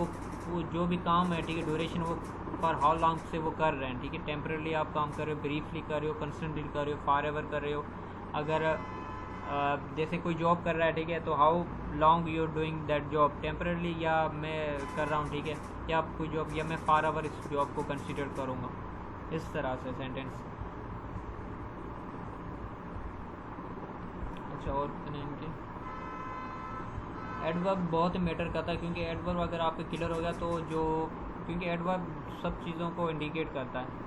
वो जो भी काम है, ठीक है, ड्यूरेशन वो फॉर हाउ लॉन्ग से वो कर रहे हैं, ठीक है। टेम्परली आप काम कर रहे हो, ब्रीफली कर रहे हो, कंस्टेंटली कर रहे हो, फॉर एवर कर रहे हो। अगर जैसे कोई जॉब कर रहा है, ठीक है, तो how long you doing that job, temporarily या मैं कर रहा हूँ, ठीक है, या आप कोई जॉब, या मैं फॉर एवर इस जॉब को कंसिडर करूँगा, इस तरह से सेंटेंस। अच्छा, और इनके एडवर्ब बहुत मैटर करता है, क्योंकि एडवर्ब अगर आपके क्लियर हो गया तो जो, क्योंकि एडवर्ब सब चीज़ों को इंडिकेट करता है।